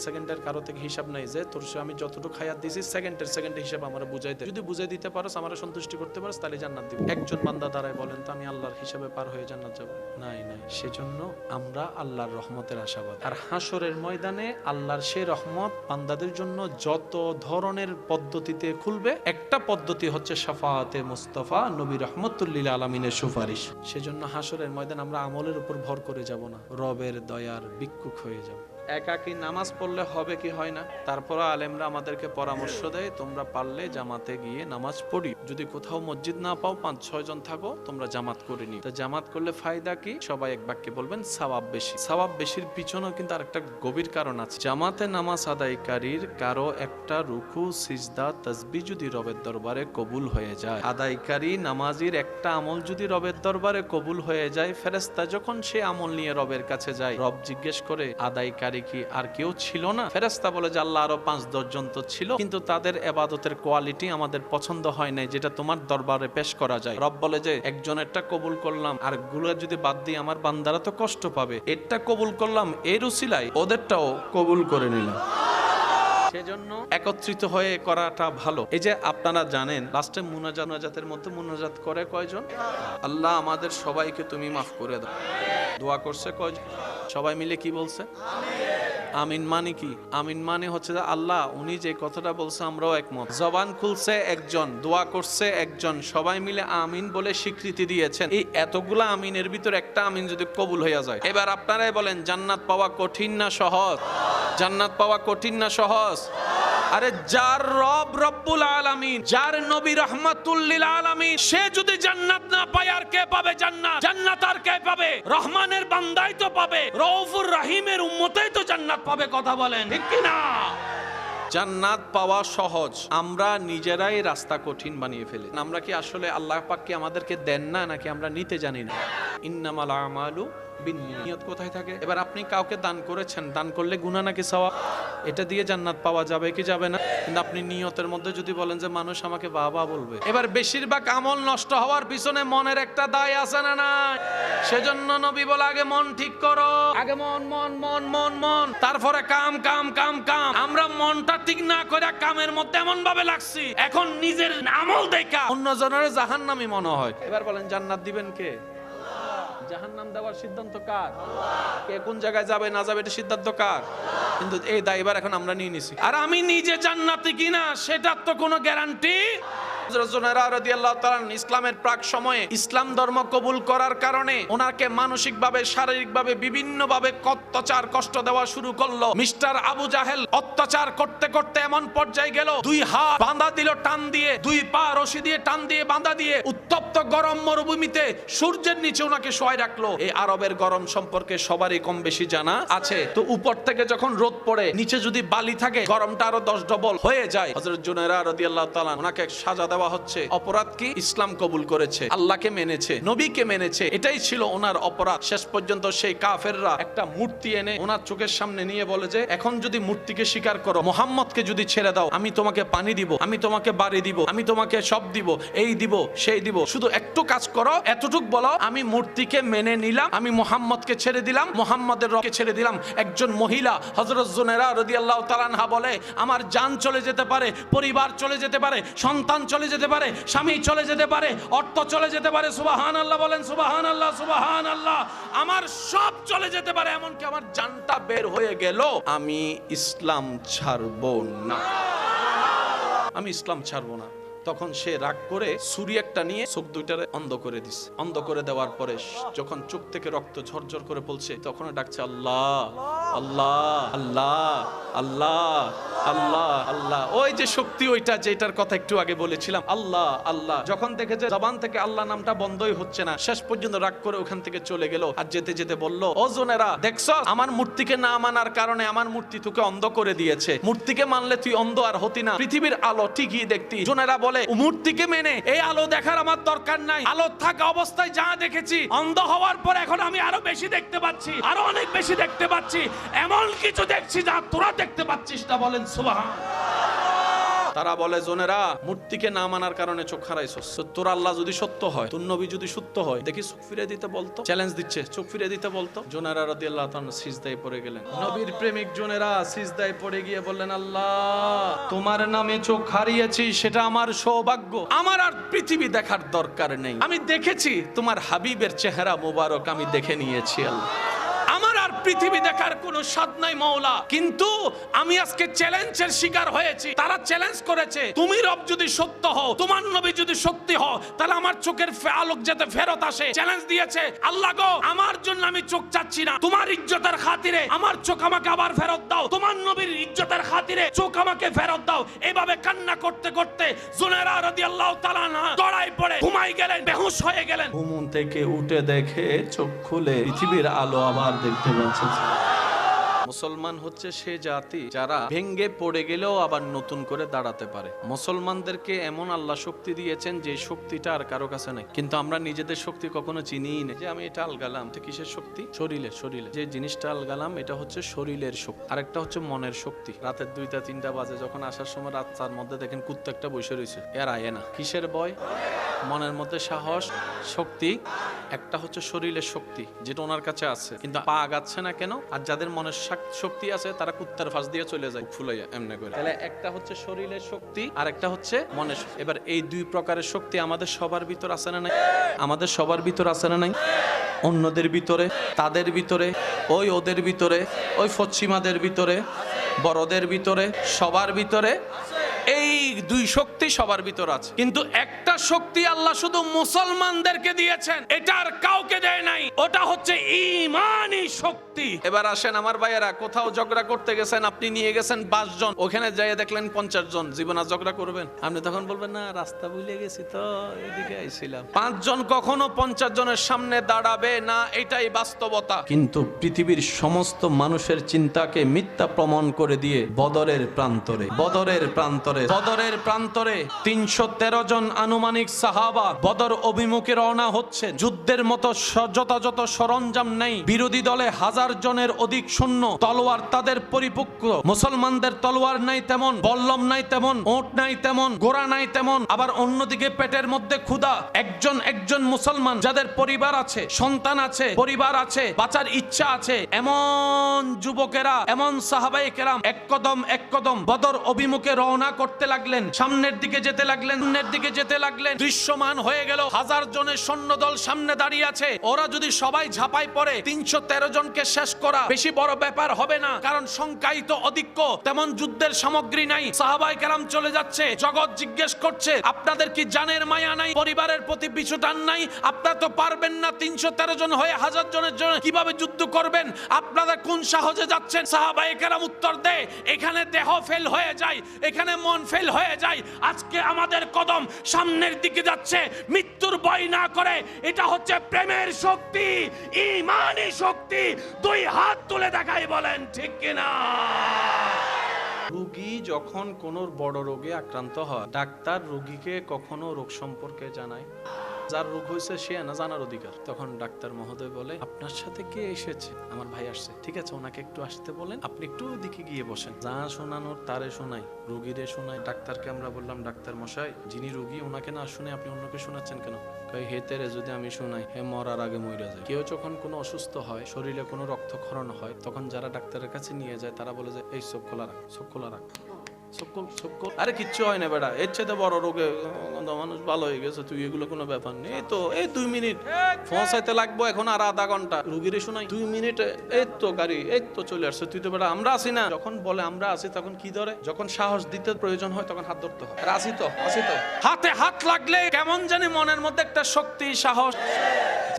সেকেন্ডের কারো থেকে হিসাব নাই যে তোর আমি যতটুকু হায়াত দিয়েছি সেকেন্ডের হিসাব আমার বুঝাই দে। যদি বুঝাই দিতে পারোস, আমার সন্তুষ্টি করতে পারোস, তাহলে জান্নাত দিব। একজন বান্দা দাঁড়ায় বলেন তো আমি আল্লাহর হিসাবে পার হয়ে জান্নাত যাব? নাই। সেজন্য আমরা আল্লাহর রহমতের আশাবাদ। আর হাসরের ময়দানে আল্লাহর সেই রহমত বান্দাদের জন্য যত ধরনের পদ্ধতিতে খুলবে, একটা পদ্ধতি হচ্ছে শাফাআতে মুস্তাফা নবী রাহমাতুল লিল আলামিনের সুপারিশ। সেজন্য হাসরের ময়দান আমরা আমলের উপর ভর করে যাব না, রবের দয়ার ভিক্ষুক হয়ে যাব। একাকী নামাজ পড়লে হবে কি হয় না? তারপর আলেমরা আমাদেরকে পরামর্শ দেয় তোমরা পারলে জামাতে গিয়ে নামাজ পড়ি, যদি কোথাও মসজিদ না পাও 5-6 জন থাকো, তোমরা জামাত করে নি। তো জামাত করলে ফায়দা কি? সবাই এক বাক্যে বলবেন সওয়াব বেশি। সওয়াব বেশির পিছনেও কিন্তু আরেকটা গভীর কারণ আছে। জামাতে নামাজ আদায়কারীর কারো একটা রুকু সিজদা তাসবিহ যদি রবের দরবারে কবুল হয়ে যায়, আদায়কারী নামাজির একটা আমল যদি রবের দরবারে কবুল হয়ে যায়, ফেরেশতা যখন সে আমল নিয়ে রবের কাছে যায়, রব জিজ্ঞেস করে আদায়কারী কি আর কেউ ছিল না? ফেরেশতা বলে যে আল্লাহ আরো 5-10 জন তো ছিল, কিন্তু তাদের ইবাদতের কোয়ালিটি আমাদের পছন্দ হয় নাই, যেটা তোমার দরবারে পেশ করা যায়। রব বলে যে একজনেরটা কবুল করলাম, আর গুলো যদি বাদ দিই আমার বান্দারা তো কষ্ট পাবে, এরটা কবুল করলাম, এর উসিলায় ওদেরটাও কবুল করে নিলাম। সেজন্য একত্রিত হয়ে করাটা ভালো। এই যে আপনারা জানেন লাস্টে মুনাজাতের মধ্যে মুনাজাত করে কয়জন? আল্লাহ আমাদের সবাইকে তুমি মাফ করে দাও। দোয়া করছে কয়জন? সবাই মিলে কি বলছে? আমিন। মানে কি? আমিন মানে হচ্ছে যে আল্লাহ উনি যে কথাটা বলছে আমরাও একমত। জবান খুলছে একজন, দোয়া করছে একজন, সবাই মিলে আমিন বলে স্বীকৃতি দিয়েছেন। এই এতগুলা আমিনের ভিতর একটা আমিন যদি কবুল হইয়া যায়, এবার আপনারাই বলেন জান্নাত পাওয়া কঠিন না সহজ? জান্নাত পাওয়া কঠিন না সহজ? আরে যার রব রব্বুল আলামিন, যার নবী রাহমাতুল লিল আলামিন, সে যদি জান্নাত না পায় আর কে পাবে জান্নাত? জান্নাত আর কে পাবে? রহমানের বান্দাই তো পাবে, রউফুর রহিমের উম্মতেই তো জান্নাত পাবে। কথা বলেন ঠিক কি না? জান্নাত পাওয়া সহজ, আমরা নিজেরাই রাস্তা কঠিন বানিয়ে ফেলি। আমরা কি আসলে আল্লাহ পাক কি আমাদেরকে দেন না, নাকি আমরা নিতে জানি না? ইন্নামাল আমালু বিন্নিয়াত কোথায় থাকে? এবার আপনি কাউকে দান করেছেন, দান করলে গুনাহ নাকি সওয়াব? এটা দিয়ে জান্নাত পাওয়া যাবে কি যাবে না? কিন্তু আপনি নিয়তের মধ্যে যদি বলেন যে মানুষ আমাকে বাবা বলবে, এবার বেশিরভাগ আমল নষ্ট হওয়ার পিছনে মনের একটা দায় আছে না নাই? সেজন্য নবী বলে আগে মন ঠিক করো, আগে মন, তারপরে কাম। আমরা মনটা ঠিক না করে কামের মধ্যে এমন ভাবে লাগছি, এখন নিজের আমল দেখা অন্যজনের জাহান্নামী মনে হয়। এবার বলেন জান্নাত দিবেন কে? জাহান্নাম দেওয়ার সিদ্ধান্ত কার? কে কোন জায়গায় যাবে না যাবে এটা সিদ্ধান্ত কার? কিন্তু এই দায়ভার এখন আমরা নিয়ে নিছি। আর আমি নিজে জান্নাতি কিনা সেটার তো কোনো গ্যারান্টি। ইসলামের প্রাক সময়ে ইসলাম ধর্ম কবুল করার কারণে ওনাকে মানসিকভাবে শারীরিকভাবে বিভিন্নভাবে অত্যাচার কষ্ট দেওয়া শুরু করলো। মিস্টার আবু জাহেল অত্যাচার করতে করতে এমন পর্যায়ে গেল, 2 হাত বাঁধা দিল টান দিয়ে, 2 পা রশি দিয়ে টান দিয়ে বাঁধা দিয়ে উত্তপ্ত গরম মরুভূমিতে সূর্যের নিচে ওনাকে শোয়াই রাখলো। এই আরবের গরম সম্পর্কে সবারই কম বেশি জানা আছে। তো উপর থেকে যখন রোদ পড়ে, নিচে যদি বালি থাকে, গরমটা আরো 10 ডবল হয়ে যায়। হযরত জুনায়রা রাদিয়াল্লাহু তাআলা ওনাকে সাজা দেওয়া হচ্ছে। অপরাধ কি? ইসলাম কবুল করেছে, আল্লাহকে মেনেছে, নবীকে মেনেছে, এটাই ছিল ওনার অপরাধ। শেষ পর্যন্ত সেই কাফেররা একটা মূর্তি এনে ওনার চোখের সামনে নিয়ে বলে যে এখন যদি মূর্তিকে স্বীকার করো, মুহাম্মদকে যদি ছেড়ে দাও, আমি তোমাকে পানি দিব, আমি তোমাকে বাড়ি দিব, আমি তোমাকে সব দিব, এই দিব সেই দিব, শুধু একটু কাজ করো, এতটুক বলো আমি মূর্তিকে মেনে নিলাম, আমি মুহাম্মদকে ছেড়ে দিলাম, মুহাম্মদের রবকে ছেড়ে দিলাম। একজন মহিলা হযরত জুনায়রা রাদিয়াল্লাহু তাআলা আনহা বলে আমার জান চলে যেতে পারে, পরিবার চলে যেতে পারে, সন্তান চলে যেতে পারে, স্বামী চলে যেতে পারে, অর্থ চলে যেতে পারে, সুবহানাল্লাহ বলেন, সুবহানাল্লাহ, সুবহানাল্লাহ, আমার সব চলে যেতে পারে, এমনকি আমার জানটা বের হয়ে গেল, আমি ইসলাম ছাড়বো না, আমি ইসলাম ছাড়বো না। তখন সে রাগ করে ছুরি একটা নিয়ে চোখ দুইটারে অন্ধ করে দিছে। অন্ধ করে দেওয়ার পরে যখন চোখ থেকে রক্ত ঝরঝর করে পড়ছে, তখন ডাকছে আল্লাহ আল্লাহ আল্লাহ আল্লাহ আল্লাহ আল্লাহ। ওই যে শক্তি, ওইটা যেটার কথা একটু আগে বলেছিলাম, আল্লাহ আল্লাহ। যখন দেখেছে জবান থেকে আল্লাহ নামটা বন্ধই হচ্ছে না, শেষ পর্যন্ত রাগ করে ওখান থেকে চলে গেল। আর যেতে যেতে বলল, ও জোনেরা, দেখছো আমার মূর্তিকে না মানার কারণে আমার মূর্তি তোকে অন্ধ করে দিয়েছে। মূর্তিকে মানলে তুই অন্ধ আর হতি না, পৃথিবীর আলো ঠিকই দেখতি। জোনেরা বলে, মূর্তিকে মেনে এই আলো দেখার আমার দরকার নাই, আলো থাকা অবস্থায় যা দেখেছি, অন্ধ হওয়ার পর এখন আমি আরো বেশি দেখতে পাচ্ছি, আরো অনেক বেশি দেখতে পাচ্ছি, এমন কিছু দেখছি যা তোরা দেখতে পাচ্ছিস না। বলেন সুবহানাল্লাহ। তারা বলে, জোনেরা, মূর্তিকে না মানার কারণে চোখ হারাইছস, তোর আল্লাহ যদি সত্য হয়, তোর নবী যদি সত্য হয়, দেখি চোখ ফিরে দিতে বলতো। চ্যালেঞ্জ দিচ্ছে, চোখ ফিরে দিতে বলতো। জোনেরা রাদিয়াল্লাহু তাআলা সিজদায় পড়ে গেলেন। নবীর প্রেমিক জোনেরা সিজদায় পড়ে গিয়ে বললেন, আল্লাহ, তোমার নামে চোখ হারিয়েছি, সেটা আমার সৌভাগ্য। আমার আর পৃথিবী দেখার দরকার নেই, আমি দেখেছি তোমার হাবিবের চেহারা মোবারক, আমি দেখে নিয়েছি আল্লাহ। আমার আর পৃথিবী দেখার কোনো স্বাদ নাই মাওলা, কিন্তু আমি আজকে চ্যালেঞ্জের শিকার হয়েছি। তারা চ্যালেঞ্জ করেছে, তুমি রব যদি সত্য হও, তোমার নবী যদি সত্যি হও, তাহলে আমার চোখের আলোক যাতে ফেরত আসে। চ্যালেঞ্জ দিয়েছে, আল্লাহ গো, আমার জন্য আমি চোখ চাচ্ছি না, তোমার ইজ্জতের খাতিরে আমার চোখ আমাকে আবার ফেরত দাও, তোমার নবীর ইজ্জতের খাতিরে চোখ আমাকে ফেরত দাও। এভাবে কান্না করতে করতে জুনায়রা রাদিয়াল্লাহু তাআলা আনহা গড়ায় পড়ে ঘুমাই গেলেন, বেহুশ হয়ে গেলেন। ঘুম থেকে উঠে দেখে চোখ খুলে পৃথিবীর আলো আবার দেখতে পাচ্ছে। মুসলমান হচ্ছে সে জাতি যারা ভেঙ্গে পড়ে গেলেও আবার নতুন করে দাঁড়াতে পারে। মুসলমানদেরকে এমন আল্লাহ শক্তি দিয়েছেন যে শক্তিটা আর কারো কাছে নাই, কিন্তু আমরা নিজেদের শক্তি কখনো চিনিই না। যে আমি এটা আলগালাম, তো কিসের শক্তি? শরীরে যে জিনিসটা আলগালাম, এটা হচ্ছে শরীরের শক্তি। আরেকটা হচ্ছে মনের শক্তি। রাতের 2টা-3টা বাজে যখন আসার সময় রাস্তার মধ্যে দেখেন কুত্তা একটা বসে রয়েছে, এর আয়ে না, কিসের ভয়? মনের মধ্যে সাহস, শক্তি। একটা হচ্ছে শরীরের শক্তি, যেটা ওনার কাছে আছে, কিন্তু পা আগাচ্ছে না কেন? আর যাদের মনের শক্তি আছে তারা কুত্তার ফাঁস দিয়ে চলে যায় ফুলাইয়া এমনি করে। তাহলে একটা হচ্ছে শরীরের শক্তি, আর একটা হচ্ছে মনের শক্তি। এবার এই দুই প্রকারের শক্তি আমাদের সবার ভিতর আছে না নাই? আমাদের সবার ভিতর আছে না নাই? অন্যদের ভিতরে, তাদের ভিতরে, ওই ওদের ভিতরে, ওই পশ্চিমাদের ভিতরে, বড়দের ভিতরে, সবার ভিতরে এই দুই শক্তি সবার ভিতর আছে। কিন্তু একটা শক্তি আল্লাহ শুধু মুসলমানদেরকে দিয়েছেন, এটা আর কাউকে দেয় নাই, ওটা হচ্ছে ঈমানি শক্তি। এবার আসেন আমার ভাইয়েরা, কোথাও ঝগড়া করতে গেছেন, আপনি নিয়ে গেছেন 5 জন, ওখানে যাইয়া দেখলেন 50 জন, জীবন আর ঝগড়া করবেন? আপনি তখন বলবেন, না রাস্তা ভুলে গেছি তো, এদিকে আইছিলাম। 5 জন কখনো 50 জনের সামনে দাঁড়াবে না, এটাই বাস্তবতা। কিন্তু পৃথিবীর সমস্ত মানুষের চিন্তাকে মিথ্যা প্রমাণ করে দিয়ে বদরের প্রান্তরে 313 জন আনুমানিক সাহাবা বদর অভিমুখে রওনা হচ্ছে। যুদ্ধের মতো যথাযথ সরঞ্জাম নেই, বিরোধী দলে 1000 জনের অধিক সৈন্য, তলোয়ার তাদের পরিপক্ক। মুসলমানদের তলোয়ার নাই তেমন, বল্লম নাই তেমন, ওট নাই তেমন, ঘোড়া নাই তেমন। আবার অন্যদিকে পেটের মধ্যে ক্ষুধা। একজন মুসলমান যাদের পরিবার আছে, সন্তান আছে, পরিবার আছে, বাঁচার ইচ্ছা আছে, এমন যুবকেরা, এমন সাহাবায়ে কেরাম এক কদম বদর অভিমুখে রওনা করতে লাগলেন। সামনের দিকে যেতে লাগলেন। দৃশ্যমান হয়ে গেল 1000 জনের সৈন্যদল সামনে দাঁড়িয়ে আছে। ওরা যদি সবাই ঝাঁপাই পড়ে 313 জনকে শেষ করা বেশি বড় ব্যাপার হবে না, কারণ সংখ্যাই তো অধিক্য, তেমন যুদ্ধের সামগ্রী নাই। সাহাবায়ে কেরাম চলে যাচ্ছে। জগৎ জিজ্ঞেস করছে, আপনাদের কি জানের মায়া নাই? পরিবারের প্রতি পিছু টান নাই? আপনারা তো পারবেন না, 313 জন হয়ে 1000 জনের জন্য কিভাবে যুদ্ধ করবেন? আপনারা কোন সাহসে যাচ্ছেন? সাহাবায়ে কেরাম উত্তর দেয়, এখানে দেহ ফেল হয়ে যায়, এখানে মন ফেল হয়ে যায়। আজকে আমাদের কদম সামনের দিকে যাচ্ছে মৃত্যুর ভয় না করে। এটা হচ্ছে প্রেমের শক্তি, ঈমানি শক্তি। 2 হাত তুলে দেখাই, বলেন ঠিক কিনা? রোগী যখন কোন বড় রোগে আক্রান্ত হয়, ডাক্তার রোগীকে কখনো রোগ সম্পর্কে জানায়? যার রোগ হয়েছে সে না জানার অধিকার। তখন ডাক্তার মহোদয় বলে, আপনার সাথে কে এসেছে? আমার ভাই আসছে। ঠিক আছে, ওনাকে একটু আসতে বলেন, আপনি একটু ওদিকে গিয়ে বসেন। যা শোনানোর তারে শোনাই, রোগীরে শোনাই। ডাক্তারকে আমরা বললাম, ডাক্তার মশাই, যিনি রোগী ওনাকে না শুনে আপনি অন্যকে শোনাচ্ছেন কেন? হে তেরে যদি আমি শোনাই, হে মরার আগে মইরা যায়। কেউ যখন কোনো অসুস্থ হয়, শরীরে কোনো রক্তক্ষরণ হয়, তখন যারা ডাক্তারের কাছে নিয়ে যায় তারা বলে যে, এই চোখ খোলা রাখ, চোখ খোলা রাখ। আরে কিচ্ছু হয় না বেটা, এর চেয়ে বড় রোগে মানুষ ভালো হয়ে গেছে, তুই এগুলো কোনো ব্যাপার নেই। এই তো এই 2 মিনিট পৌঁছাইতে লাগবো, এখন আর আধা ঘন্টা, রুগীরে শোনাই 2 মিনিটে এই তো গাড়ি এই তো চলে আসছে। তুই তো বেটা আমরা আছি না। যখন বলে আমরা আছি তখন কি ধরে, যখন সাহস দিতে প্রয়োজন হয় তখন হাত ধরতে হয়। আসি তো হাতে হাত লাগলে কেমন জানি মনের মধ্যে একটা শক্তি, সাহস।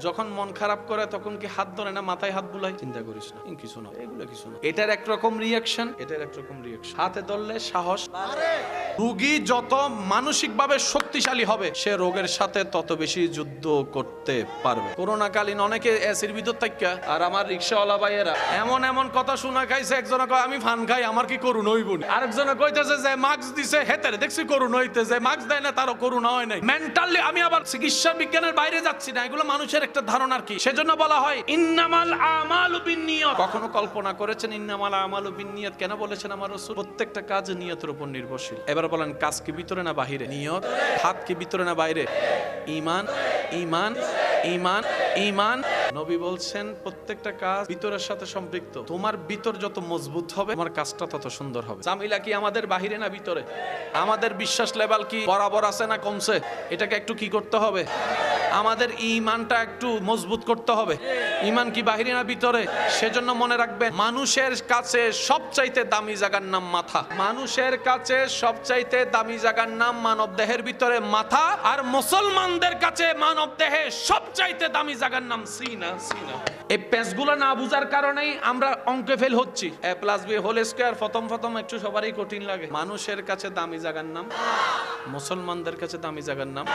যখন মন খারাপ করে তখন কি হাত ধরে না, মাথায় হাত বুলাই, চিন্তা করিস না, কিছু না, এগুলো কিছু না। এটার একরকম রিয়াকশন, এটার একরকম রিয়াকশন। হাতে ধরলে সাহস। রোগী যত মানসিকভাবে শক্তিশালী হবে, সে রোগের সাথে তত বেশি যুদ্ধ করতে পারবে। করোনাকালীন অনেকে এসির ভিতর থাকা, আর আমার রিক্সাওয়ালা ভাইয়েরা এমন কথা শোনা খাইছে। একজনে কয় আমি ফান খাই, আমার কি করুন হইব না। আরেকজনে কইতেছে যে মাস্ক দিছে, হেতেরে দেখছি করুন হইতেছে, মাস্ক দেয় না তারও করুন হয় নাই। মেন্টালি আমি আবার চিকিৎসা বিজ্ঞানের বাইরে যাচ্ছি না, এগুলো মানুষের একটা ধারণা আর কি। সেজন্য বলা হয় ইন্নামাল আমালু বিন্নিয়াত। কখনো কল্পনা করেছেন ইন্নামাল আমালু বিন্নিয়াত কেন বলেছেন আমার রাসূল? প্রত্যেকটা কাজ নিয়তের উপর নির্ভরশীল। এবার বলেন কাজ কি ভিতরে না বাহিরে? নিয়ত। হাত কি ভিতরে না বাইরে? ঈমান ঈমান ঈমান ঈমান। নবী বলছেন প্রত্যেকটা কাজ ভিতরের সাথে সম্পৃক্ত। তোমার ভিতর যত মজবুত হবে, তোমার কাজটা তত সুন্দর হবে। জামিলা কি আমাদের বাহিরে না ভিতরে? আমাদের বিশ্বাস লেভেল কি বরাবর আছে না কমছে? এটাকে একটু কি করতে হবে? আমাদের ঈমানটা একটু মজবুত করতে হবে। ঈমান কি বাহিরে না ভিতরে? সেজন্য মনে রাখবেন, মানুষের কাছে সবচাইতে দামি জায়গার নাম মাথা। মানুষের কাছে সবচাইতে দামি জায়গার নাম মানব দেহের ভিতরে মাথা। আর মুসলমানদের কাছে মানব দেহে সবচাইতে দামি জায়গার নাম সিনা। এই পেজগুলো না বুঝার কারণেই আমরা অঙ্কে ফেল হচ্ছি। a+b² প্রথম একটু সবারই কঠিন লাগে। মানুষের কাছে দামি জায়গার নাম, মুসলমানদের কাছে দামি জায়গার নাম।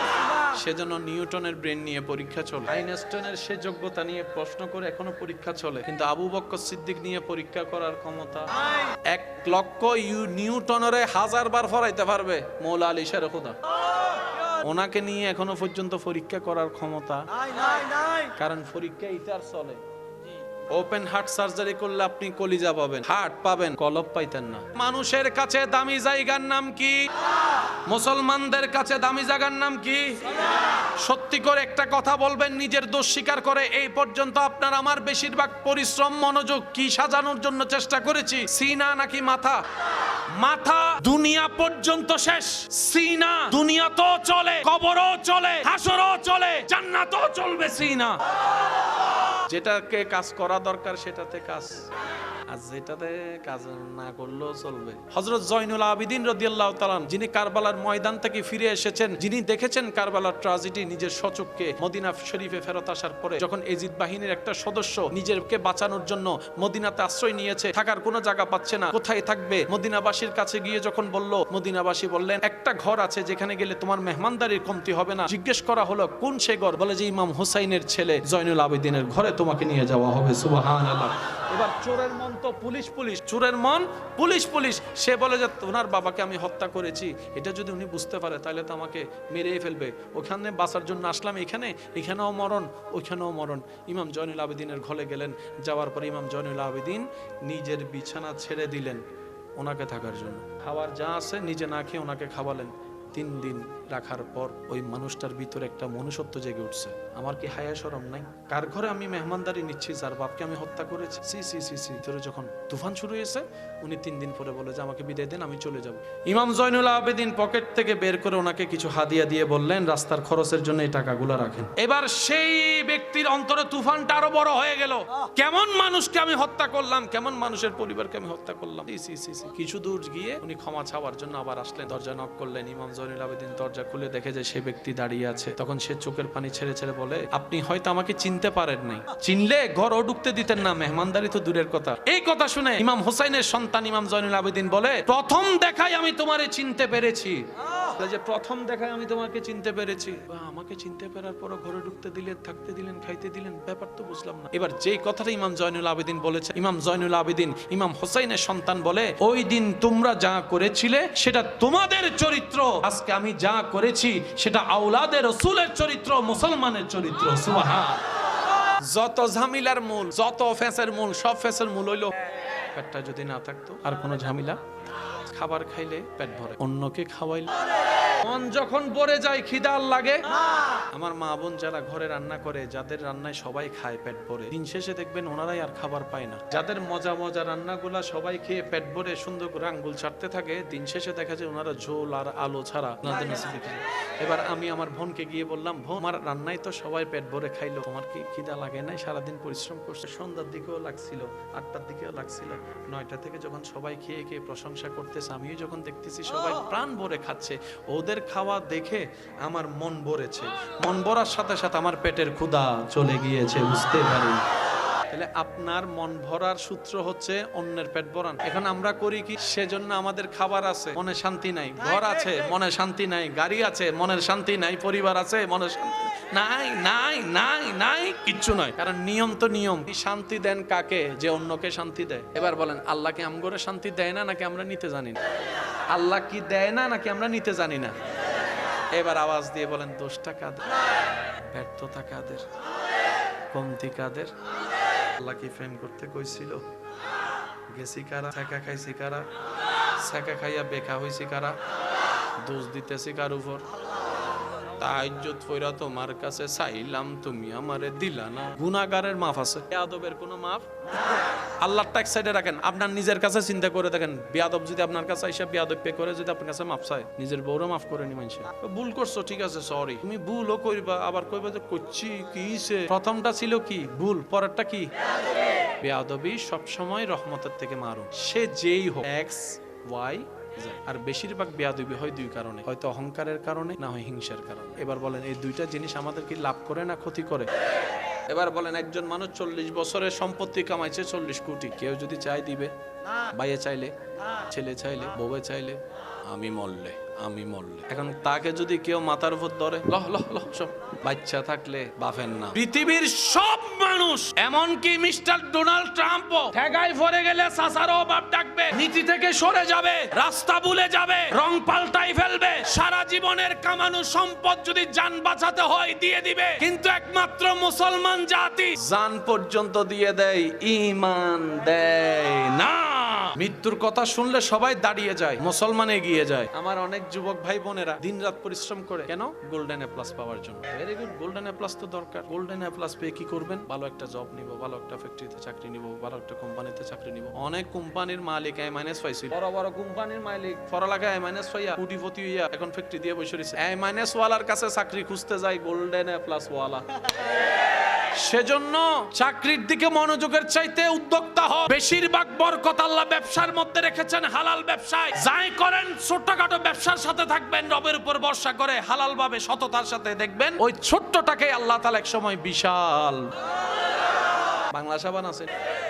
সেজন্য নিউটনের ব্রেন নিয়ে পরীক্ষা চলে, আইনস্টাইনের সে যোগ্যতা নিয়ে প্রশ্ন করে এখনো পরীক্ষা চলে, কিন্তু আবু বকর সিদ্দিক নিয়ে পরীক্ষা করার ক্ষমতা 1 লক্ষ নিউটনের 1000 বার ফরাইতে পারবে মৌলা আলী শের খুদা। ওনাকে নিয়ে এখনো পর্যন্ত পরীক্ষা করার ক্ষমতা নাই। কারণ পরীক্ষা ইটার চলে। ওপেন হার্ট সার্জারি করলে আপনি কলিজা পাবেন, হার্ট পাবেন, কলব পাইতেন না। মানুষের কাছে দামি জায়গার নাম কি? মুসলমানদের কাছে দামি জায়গার নাম কি? সত্যি করে একটা কথা বলবেন, নিজের দোষ স্বীকার করে। এই পর্যন্ত আপনার আমার বেশিরভাগ পরিশ্রম, মনোযোগ কি সাজানোর জন্য চেষ্টা করেছি? সিনা নাকি মাথা? মাথা দুনিয়া পর্যন্ত শেষ, সিনা দুনিয়া তো চলে, কবরও চলে, হাসরও চলে, জান্নাতও চলবে। সিনা যেটাকে কাজ করা দরকার সেটাতে কাজ, আর যেটাতে কাজ না করলেও চলবে। হযরত জয়নুল আবেদিন রাদিয়াল্লাহু তাআলা, যিনি কারবালার ময়দান থেকে ফিরে এসেছেন, যিনি দেখেছেন কারবালার ট্র্যাজেডি নিজের সচক্ষে, মদিনা শরীফে ফেরত আসার পরে যখন এজিদ বাহিনীর একটা সদস্য নিজেকে বাঁচানোর জন্য মদিনাতে আশ্রয় নিয়েছে, থাকার কোনো জায়গা পাচ্ছে না, কোথায় থাকবে? মদিনাবাসীর কাছে গিয়ে যখন বলল, মদিনাবাসী বললেন একটা ঘর আছে যেখানে গেলে তোমার মেহমানদারির কমতি হবে না। জিজ্ঞেস করা হলো কোন সে ঘর? বলে যে ইমাম হুসাইনের ছেলে জয়নুল আবেদিনের ঘরে তোমাকে নিয়ে যাওয়া হবে। সুবহানাল্লাহ। এবার চোরের মন তো পুলিশ, চোরের মন পুলিশ। সে বলে যে ওনার বাবাকে আমি হত্যা করেছি, এটা যদি উনি বুঝতে পারে তাহলে তো আমাকে মেরেই ফেলবে। ওখানে বাঁচার জন্য আসলাম, এখানেও মরণ, ওইখানেও মরণ। ইমাম জয়নুল আবেদিনের ঘরে গেলেন, যাওয়ার পরে ইমাম জয়নুল আবেদিন নিজের বিছানা ছেড়ে দিলেন ওনাকে থাকার জন্য। খাবার যা আছে নিজে না খেয়ে ওনাকে খাওয়ালেন। 3 দিন রাখার পর ওই মানুষটার ভিতরে একটা মনুষ্যত্ব জেগে উঠছে। আমার কি হায়া শরম নাই? কার ঘরে আমি মেহমানদারি নিচ্ছি, যার বাপকে আমি হত্যা করেছি। সি ভিতরে যখন তুফান শুরু হয়েছে, উনি 3 দিন পরে বলে যে আমাকে বিদায় দেন, আমি চলে যাব। ইমাম জয়নুল আবেদিন পকেট থেকে বের করে ওনাকে কিছু হাদিয়া দিয়ে বললেন রাস্তার খরচের জন্য এই টাকাগুলো রাখেন। এবার সেই ব্যক্তির অন্তরে তুফানটা আরো বড় হয়ে গেল। কেমন মানুষকে আমি হত্যা করলাম, কেমন মানুষের পরিবারকে আমি হত্যা করলাম। কিছু দূর গিয়ে উনি ক্ষমা চাওয়ার জন্য আবার আসলেন, দরজা নক করলেন। ইমাম জয়নুল আবেদিন দরজা খুলে দেখে যে সেই ব্যক্তি দাঁড়িয়ে আছে। তখন সে চোখের পানি ছেড়ে বলে, আপনি হয়তো আমাকে চিনতে পারেন নাই, চিনলে ঘরও ঢুকতে দিতেন না, মেহমানদারি তো দূরের কথা। এই কথা শুনে ইমাম হুসাইনের সন্তান ইমাম জয়নুল আবেদিন বলে, প্রথম দেখায় আমি তোমারে চিনতে পেরেছি। যে প্রথম দেখায় আমি তোমাকে চিনতে পেরেছি, আমাকে চিনতে পারার পর ঘরে ঢুকতে দিলেন, থাকতে দিলেন, খাইতে দিলেন, ব্যাপার তো বুঝলাম না। এবার যেই কথাটা ইমাম জয়নুল আবেদিন বলেছে, ইমাম জয়নুল আবেদিন ইমাম হুসাইনের সন্তান বলে, ওই দিন তোমরা যা করেছিলে সেটা তোমাদের চরিত্র, আজকে আমি যা করেছি সেটা আওলাদের রাসূলের চরিত্র, মুসলমানের চরিত্র। সুবহান। যত ঝামেলার মূল, যত ফেসের মূল, সব ফেসের মূল হইল পেটটা যদি না থাকতো আর কোনো ঝামেলা। খাবার খাইলে পেট ভরে, অন্যকে খাওয়াইলে মন যখন ভরে যায়, খিদার লাগে আমার মা বোন যারা ঘরে রান্না করে, যাদের রান্নায় সবাই খায় পেট ভরে, দিন শেষে দেখবেন ওনারাই আর খাবার পায় না। যাদের মজা মজা রান্নাগুলা সবাই খেয়ে পেট ভরে সুন্দর করে আঙ্গুল ছাড়তে থাকে, দিন শেষে দেখা যায় ওনারা ঝোল আর আলো ছাড়া ওনাদের নসিবে কিছু। এবার আমি আমার বোনকে গিয়ে বললাম, বোন আমার রান্নায় তো সবাই পেট ভরে খাইলো, তোমার কি খিদা লাগে নাই? সারাদিন পরিশ্রম করছে, সন্ধ্যার দিকেও লাগছিল, 8টার দিকেও লাগছিল, 9টা থেকে যখন সবাই খেয়ে খেয়ে প্রশংসা করতেছে, আমিও যখন দেখতেছি সবাই প্রাণ ভরে খাচ্ছে, ওদের খাওয়া দেখে আমার মন ভরেছে। মন ভরার সাথে সাথে আমার পেটের ক্ষুধা চলে গিয়েছে, বুঝতে পারি। তাহলে আপনার মন ভরার সূত্র হচ্ছে অন্যের পেট ভরান। এখন আমরা করি কি? সেজন্য আমাদের খাবার আছে, মনে শান্তি নাই, ঘর আছে, মনে শান্তি নাই, গাড়ি আছে, মনের শান্তি নাই, পরিবার আছে, মনের শান্তি নাই, নাই নাই নাই, কিচ্ছু নয়। কারণ নিয়ম তো নিয়ম। শান্তি দেন কাকে? যে অন্যকে শান্তি দেয়। এবার বলেন, আল্লাহ কি আমগরে শান্তি দেয় না, নাকি আমরা নিতে জানি না? আল্লাহ কি দেয় না, নাকি আমরা নিতে জানি না? এবার আওয়াজ দিয়ে বলেন, দোষটা কাদের? ব্যর্থতা কাদের? কমতি কাদের? আল্লাহ কি প্রেম করতে কইছিল? গেছি কারা? ছাকা খাইছি কারা? ছাকা খাইয়া বেকা হইছি কারা? দোষ দিতেছি কার উপর? তাহাজ্জুদ পড়া তোমার কাছে চাইলাম, তুমি আমারে দিলা না। গুনাহগারের মাফ আছে, বেয়াদবের কোনো মাফ? আল্লাহর ট্যাক্স সাইডে রাখেন, আপনার নিজের কাছে চিন্তা করে দেখেন, বেয়াদব যদি আপনার কাছে এসে বেয়াদব পে করে যদি আপনার কাছে মাফ চায়, নিজের বউরে মাফ করে নি মানুষে। ভুল করছো, ঠিক আছে, সরি। তুমি ভুলও কইবা, আবার কইবা যে করছি কি হইছে? প্রথমটা ছিল কি? ভুল, পরেরটা কি? বেয়াদবি সব সময় রহমতের থেকে মারুন, সে যেই হোক, এক্স ওয়াই। আর বেশিরভাগ বেয়াদবি হয় দুই কারণে, হয়তো অহংকারের কারণে, না হয় হিংসার কারণে। এবার বলেন, এই দুইটা জিনিস আমাদের কি লাভ করে না ক্ষতি করে? এবার বলেন, একজন মানুষ 40 বছরের সম্পত্তি কামাইছে 40 কোটি, কেউ যদি চাই দিবে? ভাইয়ে চাইলে, ছেলে চাইলে, বউয়ে চাইলে, আমি মরলে, আমি মরলে। এখন তাকে যদি কেউ মাথার উপর ধরে, লহ লহ লহ, সব বাচ্চা থাকলে বাফেন না। পৃথিবীর সব মানুষ, এমনকি মিস্টার ডোনাল্ড ট্রাম্পও ঠেকায় পড়ে গেলে সাসারও বাপ ডাকবে, নীতি থেকে সরে যাবে, রাস্তা ভুলে যাবে, রং পাল্টাই ফেলবে, সারা জীবনের কামানো সম্পদ যদি জান বাঁচাতে হয় দিয়ে দিবে। কিন্তু একমাত্র মুসলমান জাতি জান পর্যন্ত দিয়ে দেয়, ঈমান দেয় না। মৃত্যুর কথা শুনলে সবাই দাঁড়িয়ে যায়, মুসলমান এগিয়ে যায়। আমার অনেক যুবক ভাই বোনেরা দিনরাত পরিশ্রম করে, কেন? গোল্ডেন এ প্লাস পাওয়ার জন্য। Very good, golden A plus তো দরকার। গোল্ডেন এ প্লাস পেয়ে কি করবেন? ভালো একটা জব নিব, ভালো একটা ফ্যাক্টরিতে চাকরি নিব, ভালো একটা কোম্পানিতে চাকরি নিব। অনেক কোম্পানির মালিক এ মাইনাস পাইছিল, বড় বড় কোম্পানির মালিক পড়ালেখা এ মাইনাস পাইয়া কোটিপতি হইয়া এখন ফ্যাক্টরি দিয়ে বসে রয়েছে। এ মাইনাস ওয়ালার কাছে চাকরি খুঁজতে যায় গোল্ডেন এ প্লাস ওয়ালা। সেজন্য চাকরির দিকে মনোযোগের চাইতে উদ্যোক্তা হও। বেশিরভাগ বরকত আল্লাহ ব্যবসার মধ্যে রেখেছেন, হালাল ব্যবসায়। যাই করেন ছোটখাটো ব্যবসার সাথে থাকবেন, রবের উপর ভরসা করে হালাল ভাবে সততার সাথে, দেখবেন ওই ছোট্টটাকে আল্লাহ তাআলা এক সময় বিশাল। বাংলা সাবান আছে,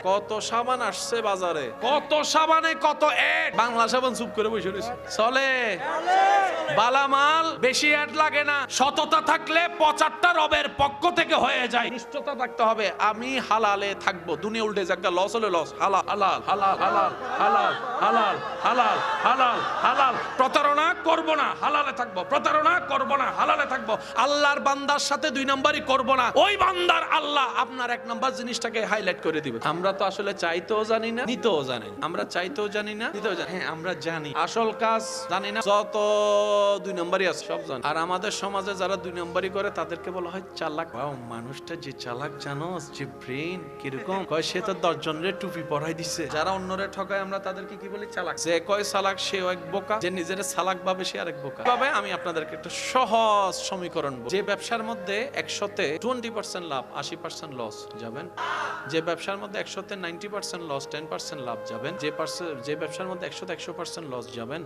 কত সাবান আসছে বাজারে, কত সাবানে কত এড। বাংলা সাবান চুপ করে বসে রয়েছে, চলে বালামাল, বেশি অ্যাড লাগে না। সততা থাকলে প্রচারটা রবের পক্ষ থেকে হয়ে যায়। নিষ্ঠতা থাকতে হবে, আমি হালালে থাকবো, দুনিয়া উল্টে যাক, লস হলে লস, হালাল হালাল হালাল হালাল হালাল হালাল হালাল হালাল হালাল। প্রতারণা করব না, হালালে থাকবো। প্রতারণা করব না, হালালে থাকবো। আল্লাহর বান্দার সাথে 2 নম্বরই করব না, ওই বান্দার আল্লাহ আপনার 1 নম্বর জিনিসটাকে হাইলাইট করে দিবে। আমরা তো আসলে চাইতেও জানি না, নিতেও জানি না। আমরা চাইতেও জানি না, নিতেও জানি। হ্যাঁ, আমরা জানি, আসল কাজ জানি না। যত 2 নম্বরই আছে সব জানি। আর আমাদের সমাজে যারা 2 নম্বরই করে তাদেরকে বলা হয় চালাক। ওয়াও, মানুষটা যে চালাক, জানোস, যে ব্রেন কিরকম, কয় সে তো 10 জনের টুপি পরাই দিছে। যারা অন্যরে ঠকায় আমরা তাদেরকে কি বলি? চালাক। যে কয় চালাক সেও এক বোকা, যে নিজের চালাক ভাবে সে আরেক বোকা। তবে আমি আপনাদেরকে একটা সহজ সমীকরণ বলবো, যে ব্যবসার মধ্যে 100তে 20% লাভ, 80% লস যাবেন। যে ব্যবসার মধ্যে 100তে 90% লস, 10% লাভ যাবেন। যে ব্যবসার মধ্যে 100তে 100% লস যাবেন।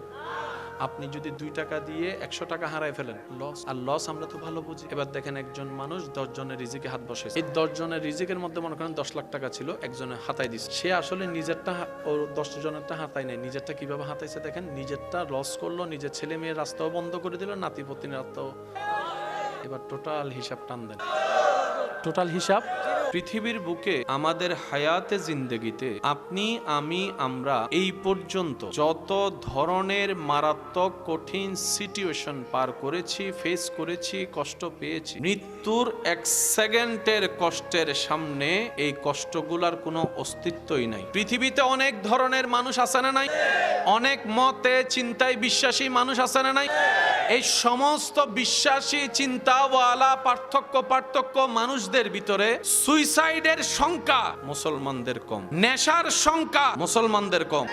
আপনি যদি 2 টাকা দিয়ে 100 টাকা হারাই ফেলেন, লস। আর লস আমরা তো ভালো বুঝি। এবার দেখেন, একজন মানুষ 10 জনের রিজিকে হাত বসাইছে। এই 10 জনের রিজিকের মধ্যে মনে করেন 10 লাখ টাকা ছিল, একজনের হাতাই দিছে। সে আসলে নিজেরটা, ও 10 জনেরটা হাতাই নাই, নিজেরটা কিভাবে হাতাইছে দেখেন। নিজেরটা লস করলো, নিজের ছেলে মেয়ের রাস্তাও বন্ধ করে দিল, নাতি পতির রাস্তাও। এবার টোটাল হিসাব টান দেন, টোটাল হিসাব। পৃথিবীর বুকে আমাদের হায়াতে জিন্দেগিতে আপনি, আমি, আমরা এই পর্যন্ত যত ধরনের মারাত্মক কঠিন সিচুয়েশন পার করেছি, ফেস করেছি, কষ্ট পেয়েছি, মৃত্যুর 1 সেকেন্ডের কষ্টের সামনে এই কষ্টগুলার কোনো অস্তিত্বই নাই। পৃথিবীতে অনেক ধরনের মানুষ আছে না নাই? অনেক মতে চিন্তায় বিশ্বাসী মানুষ আছে না নাই? এই সমস্ত বিশ্বাসী চিন্তাওয়ালা পার্থক্য মানুষদের ভিতরে সুইসাইডের সংখ্যা মুসলমানদের কম, নেশার সংখ্যা মুসলমানদের কম।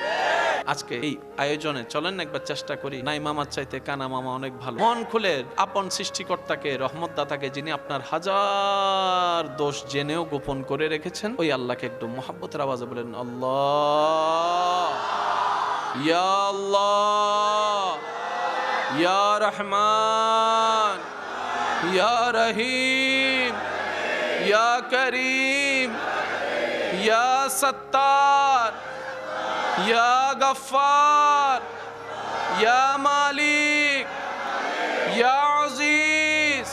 আজকে এই আয়োজনে চলেন একবার চেষ্টা করি, নাই মামার চাইতে কানা মামা অনেক ভালো। মন খুলে আপন সৃষ্টিকর্তাকে, রহমতদাতাকে, যিনি আপনার হাজার দোষ জেনেও গোপন করে রেখেছেন, ওই আল্লাহকে একটু মোহাব্বতের আওয়াজে বলেন আল্লাহ, ইয়া আল্লাহ, ইয়া রহমান, ইয়া রহিম, ইয়া করিম, ইয়া সত্তার, ইয়া গফফার, ইয়া মালিক, ইয়া আজিজ,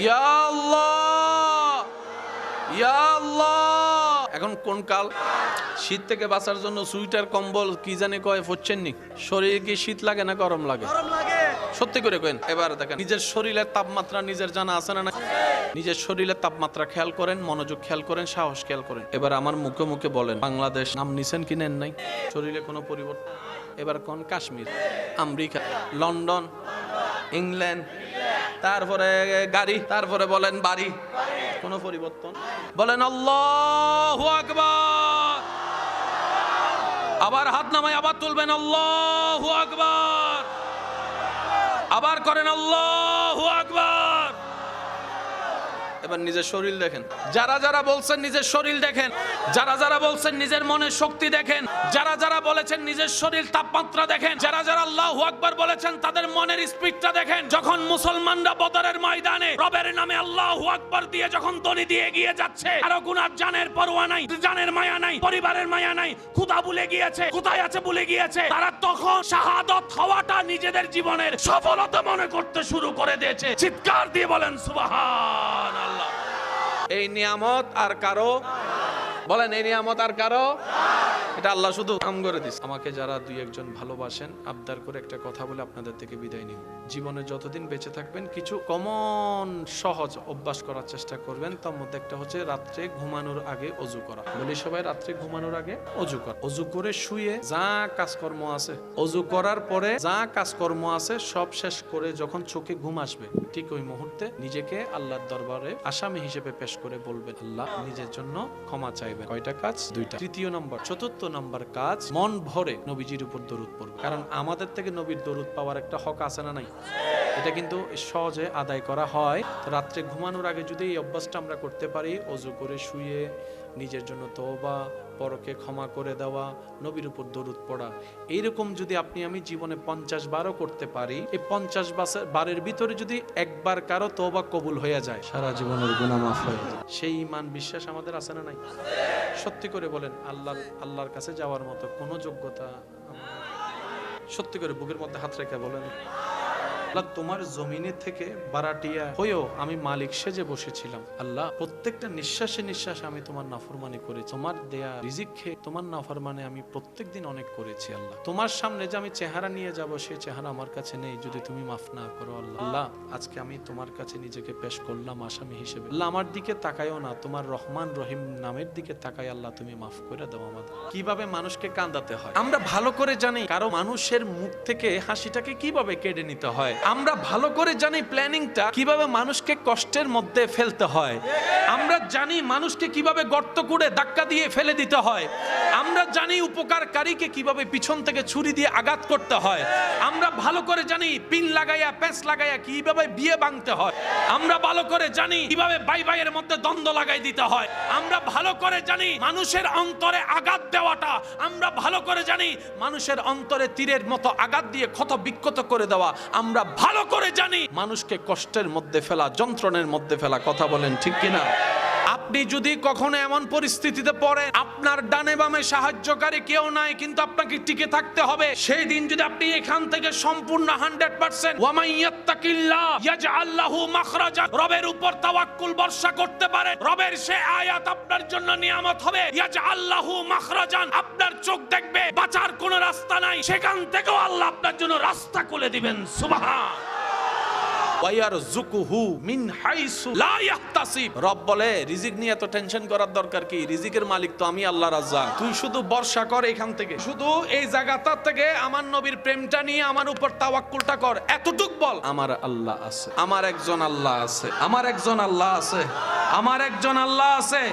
ইয়া আল্লাহ, ইয়া আল্লাহ। এখন কোন কাল? শীত থেকে বাঁচার জন্য সুইটার কম্বল কি জানে কয় পড়ছেন নি? শরীরে কি শীত লাগে না গরম লাগে? সত্যি করে কেন? এবার দেখেন, নিজের শরীরের তাপমাত্রা নিজের জানা আছে না? নিজের শরীরের তাপমাত্রা খেয়াল করেন, মনোযোগ খেয়াল করেন, সাহস খেয়াল করেন। এবার আমার মুখে মুখে বলেন, বাংলাদেশ নাম নিছেন কি নেন নাই? শরীরে কোনো পরিবর্তন? এবার কোন? কাশ্মীর, আমেরিকা, লন্ডন, ইংল্যান্ড, তারপরে গাড়ি, তারপরে বলেন বাড়ি, কোনো পরিবর্তন? বলেন আল্লাহু আকবার। আবার হাত নামায় আবার তুলবেন আল্লাহু আকবার। আবার করেন আল্লাহু আকবার। এবার নিজের শরীর দেখেন। যারা যারা বলছেন নিজের শরীর দেখেন, যারা যারা বলছেন নিজের মনের শক্তি দেখেন, যারা যারা বলেছেন নিজের শরীর তাপমাত্রা দেখেন, যারা যারা আল্লাহু আকবার বলেছেন তাদের মনের স্পিডটা দেখেন। যখন মুসলমানরা বদরের ময়দানে রবের নামে আল্লাহু আকবার দিয়ে যখন দড়ি দিয়ে এগিয়ে যাচ্ছে, আর গুনার জানের পরোয়া নাই, জানের মায়া নাই, পরিবারের মায়া নাই, খোদা ভুলে গিয়েছে, কোথায় আছে ভুলে গিয়েছে, তারা তখন শাহাদাত হওয়াটা নিজেদের জীবনের সফলতা মনে করতে শুরু করে দিয়েছে। চিৎকার দিয়ে বলেন সুবহানাল্লাহ। এই নিয়ামত আর কারো? বলেন এই নিয়ামত আর কারো? এটা আল্লাহ শুধু কাম করে দিস। আমাকে যারা দুই একজন ভালোবাসেন, আবদার করে একটা কথা বলে আপনাদের থেকে বিদায় নিন। জীবনে যতদিন বেঁচে থাকবেন কিছু কমন সহজ অভ্যাস করার চেষ্টা করবেন। তার মধ্যে একটা হচ্ছে রাত্রে ঘুমানোর আগে অজু করা। বলি সবাই, রাত্রে ঘুমানোর আগে অজু কর। অজু করে শুয়ে যা কাজকর্ম আছে, অজু করার পরে যা কাজকর্ম আছে সব শেষ করে যখন চোখে ঘুম আসবে, ঠিক ওই মুহূর্তে নিজেকে আল্লাহর দরবারে আসামি হিসেবে পেশ করে বলবেন আল্লাহ, নিজের জন্য ক্ষমা চাইবেন। কয়টা কাজ? দুইটা। তৃতীয় নম্বর, চতুর্থ নম্বর কাজ, মন ভরে নবীজির উপর দরুদ পড়বে। কারণ আমাদের থেকে নবীর দরুদ পাওয়ার একটা হক আছে না নাই? এটা কিন্তু সহজে আদায় করা হয়। রাত্রে ঘুমানোর আগে যদি এই অভ্যাসটা আমরা করতে পারি, অজু করে শুয়ে নিজের জন্য তওবা, পরকে ক্ষমা করে দেওয়া, নবীর উপর দরুদ পড়া, এইরকম যদি আপনি আমি জীবনে 50 বারও করতে পারি, এই 50 বারের ভিতরে যদি একবার কারো তওবা কবুল হয়ে যায়, সারা জীবনের গুনাহ মাফ হয়ে যায়। সেই ঈমান বিশ্বাস আমাদের আছে না নাই? সত্যি করে বলেন, আল্লাহর কাছে যাওয়ার মতো কোনো যোগ্যতা? সত্যি করে বুকের মধ্যে হাত রেখে বলেন, আল্লাহ তোমার জমিনের থেকে বারাটিয়া হয়েও আমি মালিক সেজে বসেছিলাম। আল্লাহ প্রত্যেকটা নিঃশ্বাসে নিঃশ্বাসে আমি তোমার নাফরমানি করেছি। তোমার দেয়া রিজিক খেয়ে তোমার নাফরমানি আমি প্রত্যেকদিন অনেক করেছি। আল্লাহ তোমার সামনে যে আমি চেহারা নিয়ে যাব, সেই চেহারা আমার কাছে নেই যদি তুমি মাফ না করো। আল্লাহ আজকে আমি তোমার কাছে নিজেকে পেশ করলাম আসামি হিসেবে। আল্লাহ আমার দিকে তাকায়ও না, তোমার রহমান রহিম নামের দিকে তাকাই। আল্লাহ তুমি মাফ করে দাও আমাদের। কিভাবে মানুষকে কাঁদাতে হয় আমরা ভালো করে জানি। কারো মানুষের মুখ থেকে হাসিটাকে কিভাবে কেড়ে নিতে হয় আমরা ভালো করে জানি। প্ল্যানিংটা কিভাবে মানুষকে কষ্টের মধ্যে ফেলতে হয় আমরা জানি। মানুষকে কিভাবে গর্ত করে ধাক্কা দিয়ে ফেলে দিতে হয় আমরা জানি। উপকারকারীকে কিভাবে পিছন থেকে ছুরি দিয়ে আঘাত করতে হয় আমরা ভালো করে জানি। পিন লাগাইয়া পেঁচ লাগাইয়া কিভাবে বিয়ে ভাঙতে হয় আমরা ভালো করে জানি। কিভাবে ভাই ভাইয়ের মধ্যে দ্বন্দ্ব লাগাই দিতে হয় আমরা ভালো করে জানি। মানুষের অন্তরে আঘাত দেওয়াটা আমরা ভালো করে জানি। মানুষের অন্তরে তীরের মতো আঘাত দিয়ে ক্ষত বিক্ষত করে দেওয়া আমরা ভালো করে জানি। মানুষকে কষ্টের মধ্যে ফেলা, যন্ত্রণার মধ্যে ফেলা। কথা বলেন ঠিক কিনা? আপনি যদি কখনো এমন পরিস্থিতিতে পড়েন আপনার ডানে বামে সাহায্যকারী কেউ নাই, কিন্তু আপনাকে টিকে থাকতে হবে, সেই দিন যদি আপনি এখান থেকে সম্পূর্ণ 100% ওয়া মান ইয়াত্তাকিল্লাহ ইয়াজআল লাহু মাখরাজা, রবের উপর তাওয়াক্কুল ভরসা করতে পারে, রবের সে আয়াত আপনার জন্য নিয়ামত হবে। ইয়াজআল লাহু মাখরাজান, আপনার চোখ দেখবে বাঁচার কোনো রাস্তা নাই, সেখান থেকেও আল্লাহ আপনার জন্য রাস্তা খুলে দিবেন। সুবহান। ওয়া ইয়ারযুকুহু মিন হাইসু লা ইয়াহতাসিব। রব বলে রিজিক নিয়ে এত টেনশন করার দরকার কি? রিজিকের মালিক তো আমি আল্লাহ রাজ্জাক। তুই শুধু বর্ষা কর এখান থেকে, শুধু এই জায়গাটা থেকে আমার নবীর প্রেমটা নিয়ে আমার উপর তাওয়াক্কুলটা কর, এতটুক বল আমার আল্লাহ আছে, আমার একজন আল্লাহ আছে, আমার একজন আল্লাহ আছে, আমার একজন আল্লাহ আছে,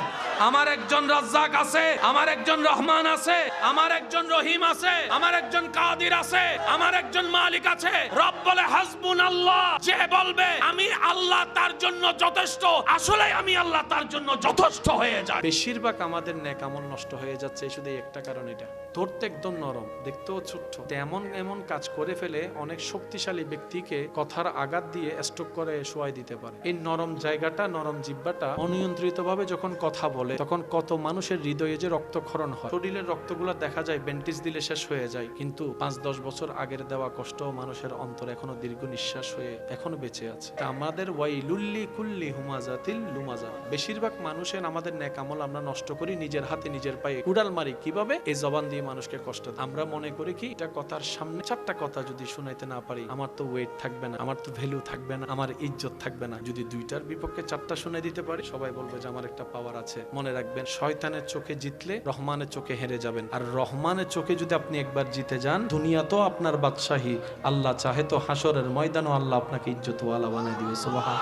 আমার একজন রাজ্জাক আছে, আমার একজন রহমান আছে, আমার একজন রহিম আছে, আমার একজন কাদির আছে, আমার একজন মালিক আছে। রব বলে হাসবুনাল্লাহ, যে বলবে আমি আল্লাহ তার জন্য যথেষ্ট, আসলে আমি আল্লাহ তার জন্য যথেষ্ট হয়ে যায়। বেশিরভাগ আমাদের নেক আমল নষ্ট হয়ে যাচ্ছে শুধু একটা কারণ, এটা ধরতে একদম নরম, দেখতেও ছোট্ট, এমন এমন কাজ করে ফেলে অনেক শক্তিশালী ব্যক্তিকে কথার আঘাত দিয়ে স্ট্রোক করে শোয়াই দিতে পারে। এই নরম জায়গাটা, নরম জিহ্বাটা অনিয়ন্ত্রিত ভাবে যখন কথা বলে তখন কত মানুষের হৃদয়ে যে রক্তক্ষরণ হয়, শরীরের রক্তগুলো দেখা যায় ব্যান্ডেজ দিলে শেষ হয়ে যায়, কিন্তু 5-10 বছর আগের দেওয়া কষ্ট মানুষের অন্তরে এখনো দীর্ঘ নিঃশ্বাস হয়ে এখনো বেঁচে আছে। আমাদের ওয়াইলুল্লি কুল্লি হুমাজাতিল লুমাজা, বেশিরভাগ মানুষের আমাদের নেক আমল আমরা নষ্ট করি নিজের হাতে নিজের পায়ে কুড়াল মারি। কিভাবে? এই জবান দিয়ে মানুষকে কষ্ট দেয়। আমরা মনে করি কি এটা কথার সামনে 4টা কথা যদি শুনাইতে না পারি আমার তো ওয়েট থাকবে না, আমার তো ভ্যালু থাকবে না, আমার ইজ্জত থাকবে না। যদি 2টার বিপক্ষে 4টা শুনে দিতে পারি সবাই বলবে যে আমার একটা পাওয়ার আছে। মনে রাখবেন, শয়তানের চোখে জিতলে রহমানের চোখে হেরে যাবেন, আর রহমানের চোখে যদি আপনি একবার জিতে যান দুনিয়া তো আপনার বাদশাহী, আল্লাহ চাহে তো হাসরের ময়দানও আল্লাহ আপনাকে ইজ্জতওয়ালা বানিয়ে দিবে। সুবহান।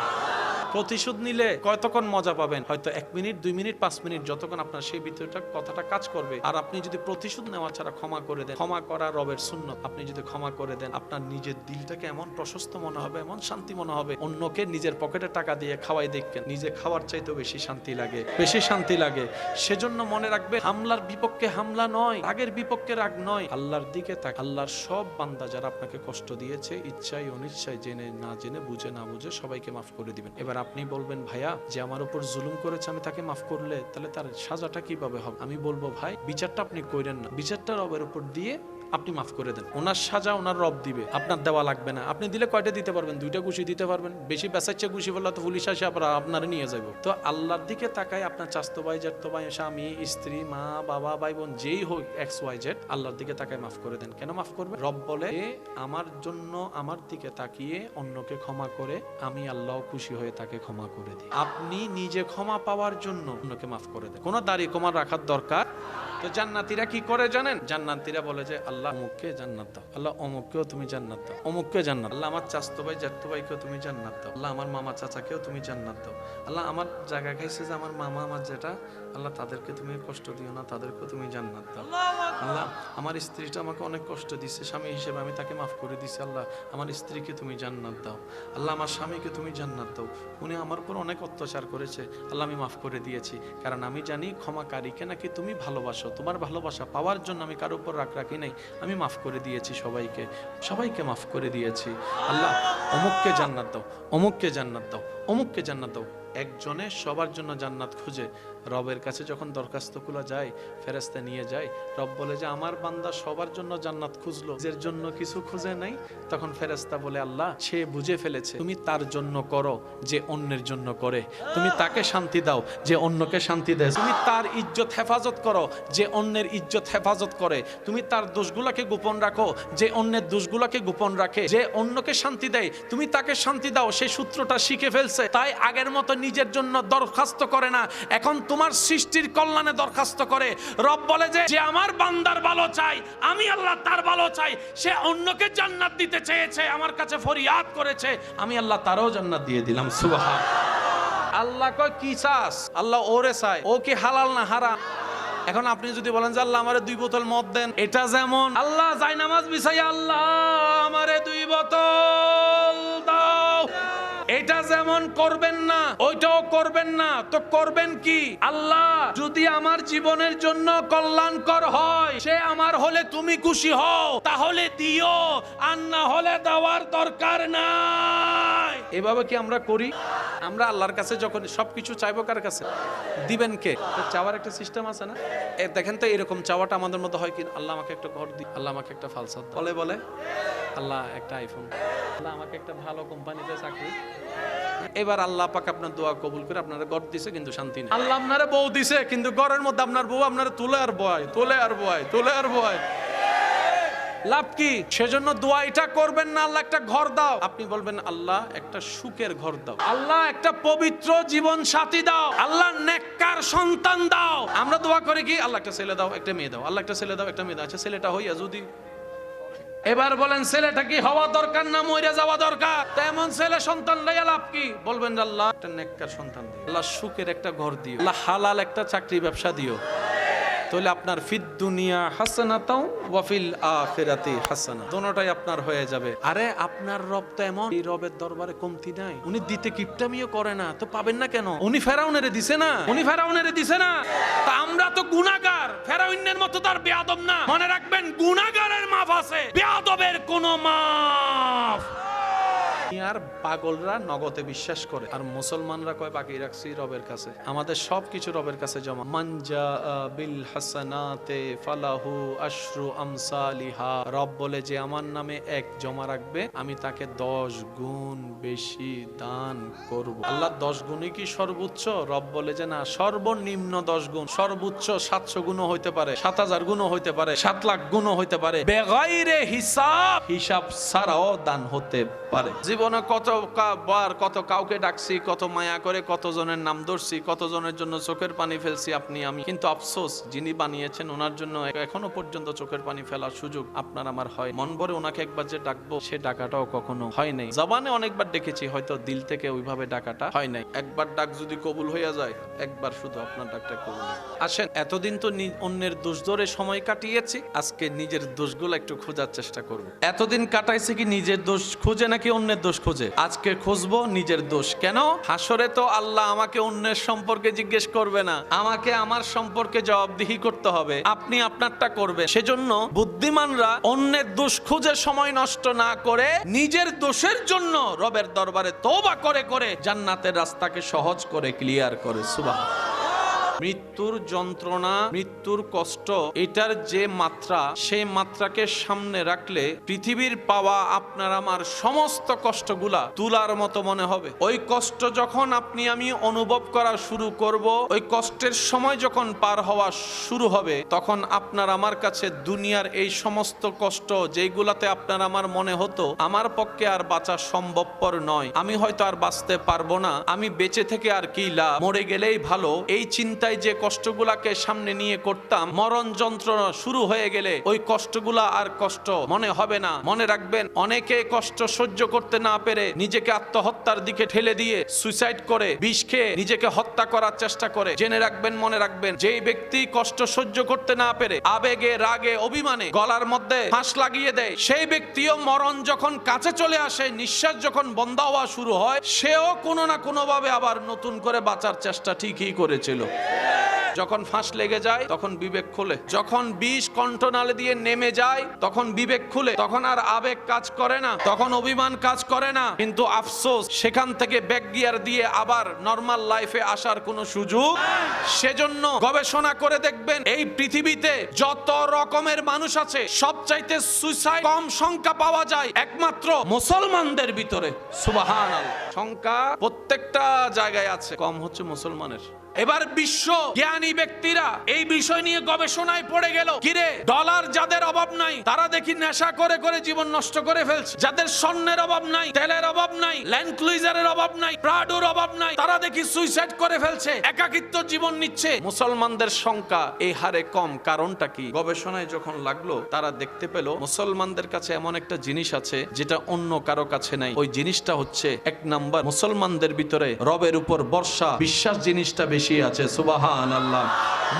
প্রতিশোধ নিলে কতক্ষণ মজা পাবেন? হয়তো 1 মিনিট, 2 মিনিট, 5 মিনিট, যতক্ষণ আপনার সেই ভিতরটা কথাটা কাজ করবে। আর আপনি যদি প্রতিশোধ নেওয়া ছাড়া ক্ষমা করে দেন, ক্ষমা করা রবের সুন্নত, আপনি যদি ক্ষমা করে দেন আপনার নিজের দিলটাকে এমন প্রশস্ত মনে হবে, এমন শান্তি মনে হবে, অন্যকে নিজের পকেটে টাকা দিয়ে খাওয়াই দেখবেন, নিজে খাওয়ার চাইতেও বেশি শান্তি লাগে, বেশি শান্তি লাগে। সেজন্য মনে রাখবে, হামলার বিপক্ষে হামলা নয়, রাগের বিপক্ষে রাগ নয়, আল্লাহর দিকে তাক। আল্লাহর সব বান্দা যারা আপনাকে কষ্ট দিয়েছে ইচ্ছায় অনিচ্ছায়, জেনে না জেনে, বুঝে না বুঝে, সবাইকে মাফ করে দিবেন। এবার আপনি বলবেন ভাইয়া যে আমার উপর জুলুম করেছে আমি তাকে মাফ করলে তাহলে তার সাজাটা কিভাবে হবে? আমি বলবো ভাই বিচারটা আপনি কইরেন না, বিচারটা রবের উপর দিয়ে আপনি মাফ করে দেন। ওনার সাজা ওনার রব দিবে, আপনার দেওয়া লাগবে না। আপনি দিলে কয়টা দিতে পারবেন? 2টা ঘুষি দিতে পারবেন। বেশি বেসাচ্ছে ঘুষি বললে তো পুলিশ আসে আপনারা নিয়ে যাবো। তো আল্লাহর দিকে তাকায়, আপনার চাচতো ভাই, জ্যাঠতো ভাই, স্বামী, স্ত্রী, মা, বাবা, ভাই বোন, যেই হোক XYZ, আল্লাহর দিকে তাকায় মাফ করে দেন। কেন মাফ করবে? রব বলে আমার জন্য আমার দিকে তাকিয়ে অন্যকে ক্ষমা করে আমি আল্লাহ খুশি হয়ে তাকে ক্ষমা করে দিই। আপনি নিজে ক্ষমা পাওয়ার জন্য অন্যকে মাফ করে দেন, কোনো দাড়ি কমা রাখার দরকার। তো জান্নাতীরা কি করে জানেন? জান্নাতীরা বলে যে আল্লাহ অমুককে জান্নাত দাও, আল্লাহ অমুককেও তুমি জান্নাত দাও, অমুককে জান্নাত, আল্লাহ আমার চাচতো ভাই জ্যাঠতো ভাইকেও তুমি জান্নাত দাও, আল্লাহ আমার মামা চাচাকেও তুমি জান্নাত দাও, আল্লাহ আমার জায়গা খাইছে যে আমার মামা আমার যেটা, আল্লাহ তাদেরকে তুমি কষ্ট দিও না, তাদেরকেও তুমি জান্নাত দাও। আল্লাহ আমার স্ত্রীটা আমাকে অনেক কষ্ট দিচ্ছে স্বামী হিসেবে, আমি তাকে মাফ করে দিছি, আল্লাহ আমার স্ত্রীকে তুমি জান্নাত দাও। আল্লাহ আমার স্বামীকে তুমি জান্নাত দাও, উনি আমার উপর অনেক অত্যাচার করেছে, আল্লাহ আমি মাফ করে দিয়েছি, কারণ আমি জানি ক্ষমাকারীকে নাকি তুমি ভালোবাসো, তোমার ভালোবাসা পাওয়ার জন্য আমি কারোর উপর রাগ রাখি নাই, আমি মাফ করে দিয়েছি সবাইকে, সবাইকে মাফ করে দিয়েছি। আল্লাহ অমুককে জান্নাত দাও, অমুককে জান্নাত দাও, অমুককে জান্নাত দাও। একজনে সবার জন্য জান্নাত খুঁজে রবের কাছে যখন দরখাস্তগুলো যায়, ফেরেশতা নিয়ে যায়, রব বলে যে আমার বান্দা সবার জন্য জান্নাত খুঁজলো, নিজের জন্য কিছু খুঁজে নাই। তখন ফেরেশতা বলে আল্লাহ সে বুঝে ফেলেছে, তুমি তার জন্য করো যে অন্যের জন্য করে, তুমি তাকে শান্তি দাও যে অন্যকে শান্তি দেয়, তুমি তার ইজ্জত হেফাজত করো যে অন্যের ইজ্জত হেফাজত করে, তুমি তার দোষগুলোকে গোপন রাখো যে অন্যের দোষগুলোকে গোপন রাখে, যে অন্যকে শান্তি দেয় তুমি তাকে শান্তি দাও। সেই সূত্রটা শিখে ফেলছে, তাই আগের মতো নিজের জন্য দরখাস্ত করে না, এখন তোমার সৃষ্টির কল্যাণে দরখাস্ত করে। রব বলে যে আমার বান্দার ভালো চাই, আমি আল্লাহ তার ভালো চাই, সে অন্যকে জান্নাত দিতে চেয়েছে, আমার কাছে ফরিয়াদ করেছে, আমি আল্লাহ তারও জান্নাত দিয়ে দিলাম। সুবহান। আল্লাহ কয় কি চাস? আল্লাহ ওরে চাই, ও কি হালাল না হারাম? এখন আপনি যদি বলেন যে আল্লাহ আমারে 2 বোতল মদ দেন, এটা যেমন আল্লাহ যায় নামাজ বিছাই আল্লাহ আমারে 2 বোতল দাও, এটা যেমন করবেন না ওইটাও করবেন না, তো করবেন কি? আল্লাহ যদি আমার জীবনের জন্য কল্যাণকর হয়, সে আমার হলে তুমি খুশি হও, তাহলে দিও, আর না হলে দেওয়ার দরকার নাই। এভাবে কি আমরা করি? আমরা আল্লাহর কাছে যখন সবকিছু চাইবো কার কাছে? দিবেন কে? চাওয়ার একটা সিস্টেম আছে না? দেখেন তো এরকম চাওয়াটা আমাদের মধ্যে হয় কি? আল্লাহ আমাকে একটা ঘর দি, আল্লাহ আমাকে একটা ফালসাদ বলে বলে, আল্লাহ একটা আইফোন, আল্লাহ আমাকে একটা ভালো কোম্পানিতে চাকরি। এবার আল্লাহ পাক আপনার দোয়া কবুল করে আপনারা ঘর দিছে কিন্তু শান্তি নেই। আল্লাহ আপনারা বউ দিছে কিন্তু ঘরের মধ্যে আপনার বউ আপনারা তুলে আর বয়, তুলে আর বয়, তুলে আর বয়। লাভ কি? সেজন্য দোয়া এটা করবেন না, আল্লাহ একটা ঘর দাও। আপনি বলবেন আল্লাহ একটা সুখের ঘর দাও, আল্লাহ একটা পবিত্র জীবন সাথী দাও, আল্লাহ নেককার সন্তান দাও। আমরা দোয়া করি কি আল্লাহ একটা ছেলে দাও, একটা মেয়ে দাও, আল্লাহ একটা ছেলে দাও, একটা মেয়ে দাও। আচ্ছা ছেলেটা হইয়া যদি, এবার বলেন ছেলেটা কি হওয়া দরকার না মরে যাওয়া দরকার? তেমন ছেলে সন্তান লইয়া লাভ কি? বলবেন আল্লাহ একটা নেককার সন্তান দিও, আল্লাহ সুখের একটা ঘর দিও, আল্লাহ হালাল একটা চাকরি ব্যবসা দিও। তাহলে আপনার ফিদ দুনিয়া হাসানাতাও ওয়া ফিল আখিরাতি হাসানা, দুটোটাই আপনার হয়ে যাবে। আরে আপনার রব তো এমন, এই রবের দরবারে কমতি নাই, উনি দিতে কিপটামিও করে না, তো পাবেন না কেন? উনি ফেরাউনেরে দিছে না, উনি ফেরাউনেরে দিছে না। তা আমরা তো গুনাহগার, ফেরাউনের মতো তার বেয়াদব না। মনে রাখবেন গুনাহগারের মাফ আছে, বেয়াদবের কোনো মাফ। আর পাগলরা নগদে বিশ্বাস করে, আর মুসলমানরা কয় বাকি রাখছি রবের কাছে। আমাদের সবকিছু রবের কাছে জমা। মানজা বিল হাসানাতে ফালাহু আশরু আমসালিহা। রব বলে যে আমার নামে এক জমা রাখবে, আমি তাকে 10 গুণ বেশি দান করব। আল্লাহ 10 গুণই কি সর্বোচ্চ? রব বলে যে না, সর্বনিম্ন 10 গুণ, সর্বোচ্চ 700 গুণও হইতে পারে, 7000 গুণও হইতে পারে, 7 লাখ গুণও হইতে পারে, বেগাইরে হিসাব, হিসাব ছাড়াও দান হতে পারে। জীবনে কতবার কত কাউকে ডাকছি, কত মায়া করে কতজনের নাম ধরছি, কতজনের জন্য চোখের পানি ফেলছি আপনি আমি, কিন্তু আফসোস যিনি বানিয়েছেন ওনার জন্য এখনো পর্যন্ত চোখের পানি ফেলার সুযোগ আপনার আমার হয়। মন ভরে ওনাকে একবার যে ডাকবো, সে ডাকাটাও কখনো হয় নাই। জবানে অনেকবার ডেকেছি, হয়তো দিল থেকে ওইভাবে ডাকাটা হয় নাই। একবার ডাক যদি কবুল হইয়া যায়, একবার শুধু আপনার ডাকটা কবুল। আসেন, এতদিন তো অন্যের দোষ ধরে সময় কাটিয়েছি, আজকে নিজের দোষগুলো একটু খোঁজার চেষ্টা করব। এতদিন কাটাইছি কি নিজের দোষ খুঁজে নাকি অন্যের দোষ খুঁজে? আজকে খুঁজবো নিজের দোষ। কেন? হাসরে তো আল্লাহ আমাকে অন্যের সম্পর্কে জিজ্ঞেস করবে না, আমাকে আমার সম্পর্কে জবাবদিহি করতে হবে। আপনি আপনারটা করবেন। সেজন্য বুদ্ধিমানরা অন্যের দোষ খুঁজে সময় নষ্ট না করে নিজের দোষের জন্য রবের দরবারে তওবা করে করে জান্নাতের রাস্তাকে সহজ করে ক্লিয়ার করে। সুবহানাল্লাহ। মৃত্যুর যন্ত্রণা, মৃত্যুর কষ্ট, এটার যে মাত্রা, সেই মাত্রাকে সামনে রাখলে পৃথিবীর পাওয়া আপনার আমার সমস্ত কষ্টগুলা তুলার মতো মনে হবে। ওই কষ্ট যখন আপনি আমি অনুভব করা শুরু করব, ওই কষ্টের সময় যখন পার হওয়া শুরু হবে, তখন আপনার আমার কাছে দুনিয়ার এই সমস্ত কষ্ট যেগুলাতে আপনার আমার মনে হতো আমার পক্ষে আর বাঁচা সম্ভবপর নয়, আমি হয়তো আর বাঁচতে পারবো না, আমি বেঁচে থেকে আর কি লাভ, মরে গেলেই ভালো, এই চিন্তা যে কষ্টগুলাকে সামনে নিয়ে করতাম, মরণ যন্ত্রণা শুরু হয়ে গেলে ওই কষ্টগুলা আর কষ্ট মনে হবে না। মনে রাখবেন, অনেকে কষ্ট সহ্য করতে না পেরে নিজেকে আত্মহত্যার দিকে ঠেলে দিয়ে সুইসাইড করে, বিষ খেয়ে নিজেকে হত্যা করার চেষ্টা করে। জেনে রাখবেন, মনে রাখবেন, যেই ব্যক্তি কষ্ট সহ্য করতে না পেরে আবেগে, রাগে, অভিমানে গলার মধ্যে ফাঁস লাগিয়ে দেয়, সেই ব্যক্তিও মরণ যখন কাছে চলে আসে, নিঃশ্বাস যখন বন্ধ হওয়া শুরু হয়, সেও কোনো না কোনো ভাবে আবার নতুন করে বাঁচার চেষ্টা ঠিকই করেছিল। যখন ফাঁস লেগে যায় তখন বিবেক খুলে, যখন বিষ কণ্ঠনালী দিয়ে নেমে যায় তখন বিবেক খুলে, তখন আর আবেগ কাজ করে না, তখন অভিমান কাজ করে না। কিন্তু আফসোস, সেখান থেকে ব্যাক গিয়ার দিয়ে আবার নরমাল লাইফে আসার কোনো সুযোগ। সেজন্য গবেষণা করে দেখবেন, এই পৃথিবীতে যত রকমের মানুষ আছে, সবচাইতে সুইসাইড কম সংখ্যা পাওয়া যায় একমাত্র মুসলমানদের ভিতরে। সুবহানাল্লাহ। সংখ্যা প্রত্যেকটা জায়গায় আছে, কম হচ্ছে মুসলমানের। এবার বিশ্ব জ্ঞানী ব্যক্তিরা এই বিষয় নিয়ে গবেষণায় পড়ে গেল, কিরে ডলার যাদের অভাব নাই তারা দেখি নেশা করে করে জীবন নষ্ট করে ফেলছে, যাদের স্বর্ণের অভাব নাই, তেলের অভাব নাই, ল্যান্ড ক্রুইজারের অভাব নাই, প্রাডোর অভাব নাই, তারা দেখি সুইসাইড করে ফেলছে, একাকিত্ব জীবন নিচ্ছে। মুসলমানদের সংখ্যা এই হারে কম, কারণটা কি? গবেষণায় যখন লাগলো, তারা দেখতে পেল মুসলমানদের কাছে এমন একটা জিনিস আছে যেটা অন্য কারো কাছে নাই। ওই জিনিসটা হচ্ছে, 1 নাম্বার, মুসলমানদের ভিতরে রবের উপর ভরসা, বিশ্বাস জিনিসটা বেশি আছে। সুবহানাল্লাহ।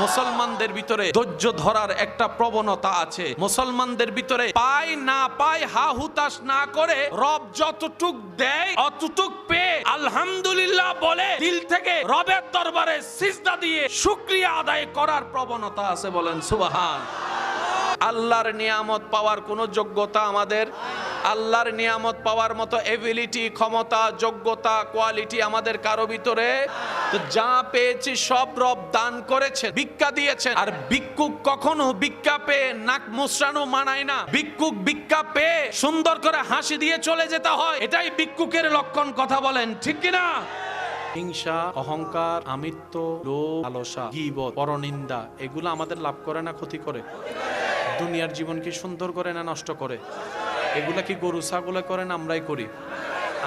মুসলমানদের ভিতরে ধৈর্য ধরার একটা প্রবণতা আছে। মুসলমানদের ভিতরে পাই না পাই হা হুতাশ না করে রব যতটুক দেয় অতটুক পেয়ে আলহামদুলিল্লাহ বলে দিল থেকে রবের দরবারে সিজদা দিয়ে শুকরিয়া আদায় করার প্রবণতা আছে। বলেন সুবহান। আল্লাহর নিয়ামত পাওয়ার কোনো যোগ্যতা আমাদের, আল্লাহর নিয়ামত পাওয়ার মতো এবিলিটি, ক্ষমতা, যোগ্যতা, কোয়ালিটি আমাদের কারো ভিতরে তো যা পেয়েছি সব রব দান করেছেন, ভিক্ষা দিয়েছেন। আর ভিক্ষুক কখনো ভিক্ষা পেয়ে নাক মুচড়ানো মানায় না। ভিক্ষুক ভিক্ষা পেয়ে সুন্দর করে হাসি দিয়ে চলে যেতে হয়, এটাই ভিক্ষুকের লক্ষণ। কথা বলেন ঠিক কিনা? হিংসা, অহংকার, আমিত্ব, লোভ, লালসা, গীবত, পরনিন্দা, এগুলো আমাদের লাভ করে না ক্ষতি করে? দুনিয়ার জীবন কি সুন্দর করে না নষ্ট করে? এগুলা কি গরু ছাগলে করে না আমরাই করি?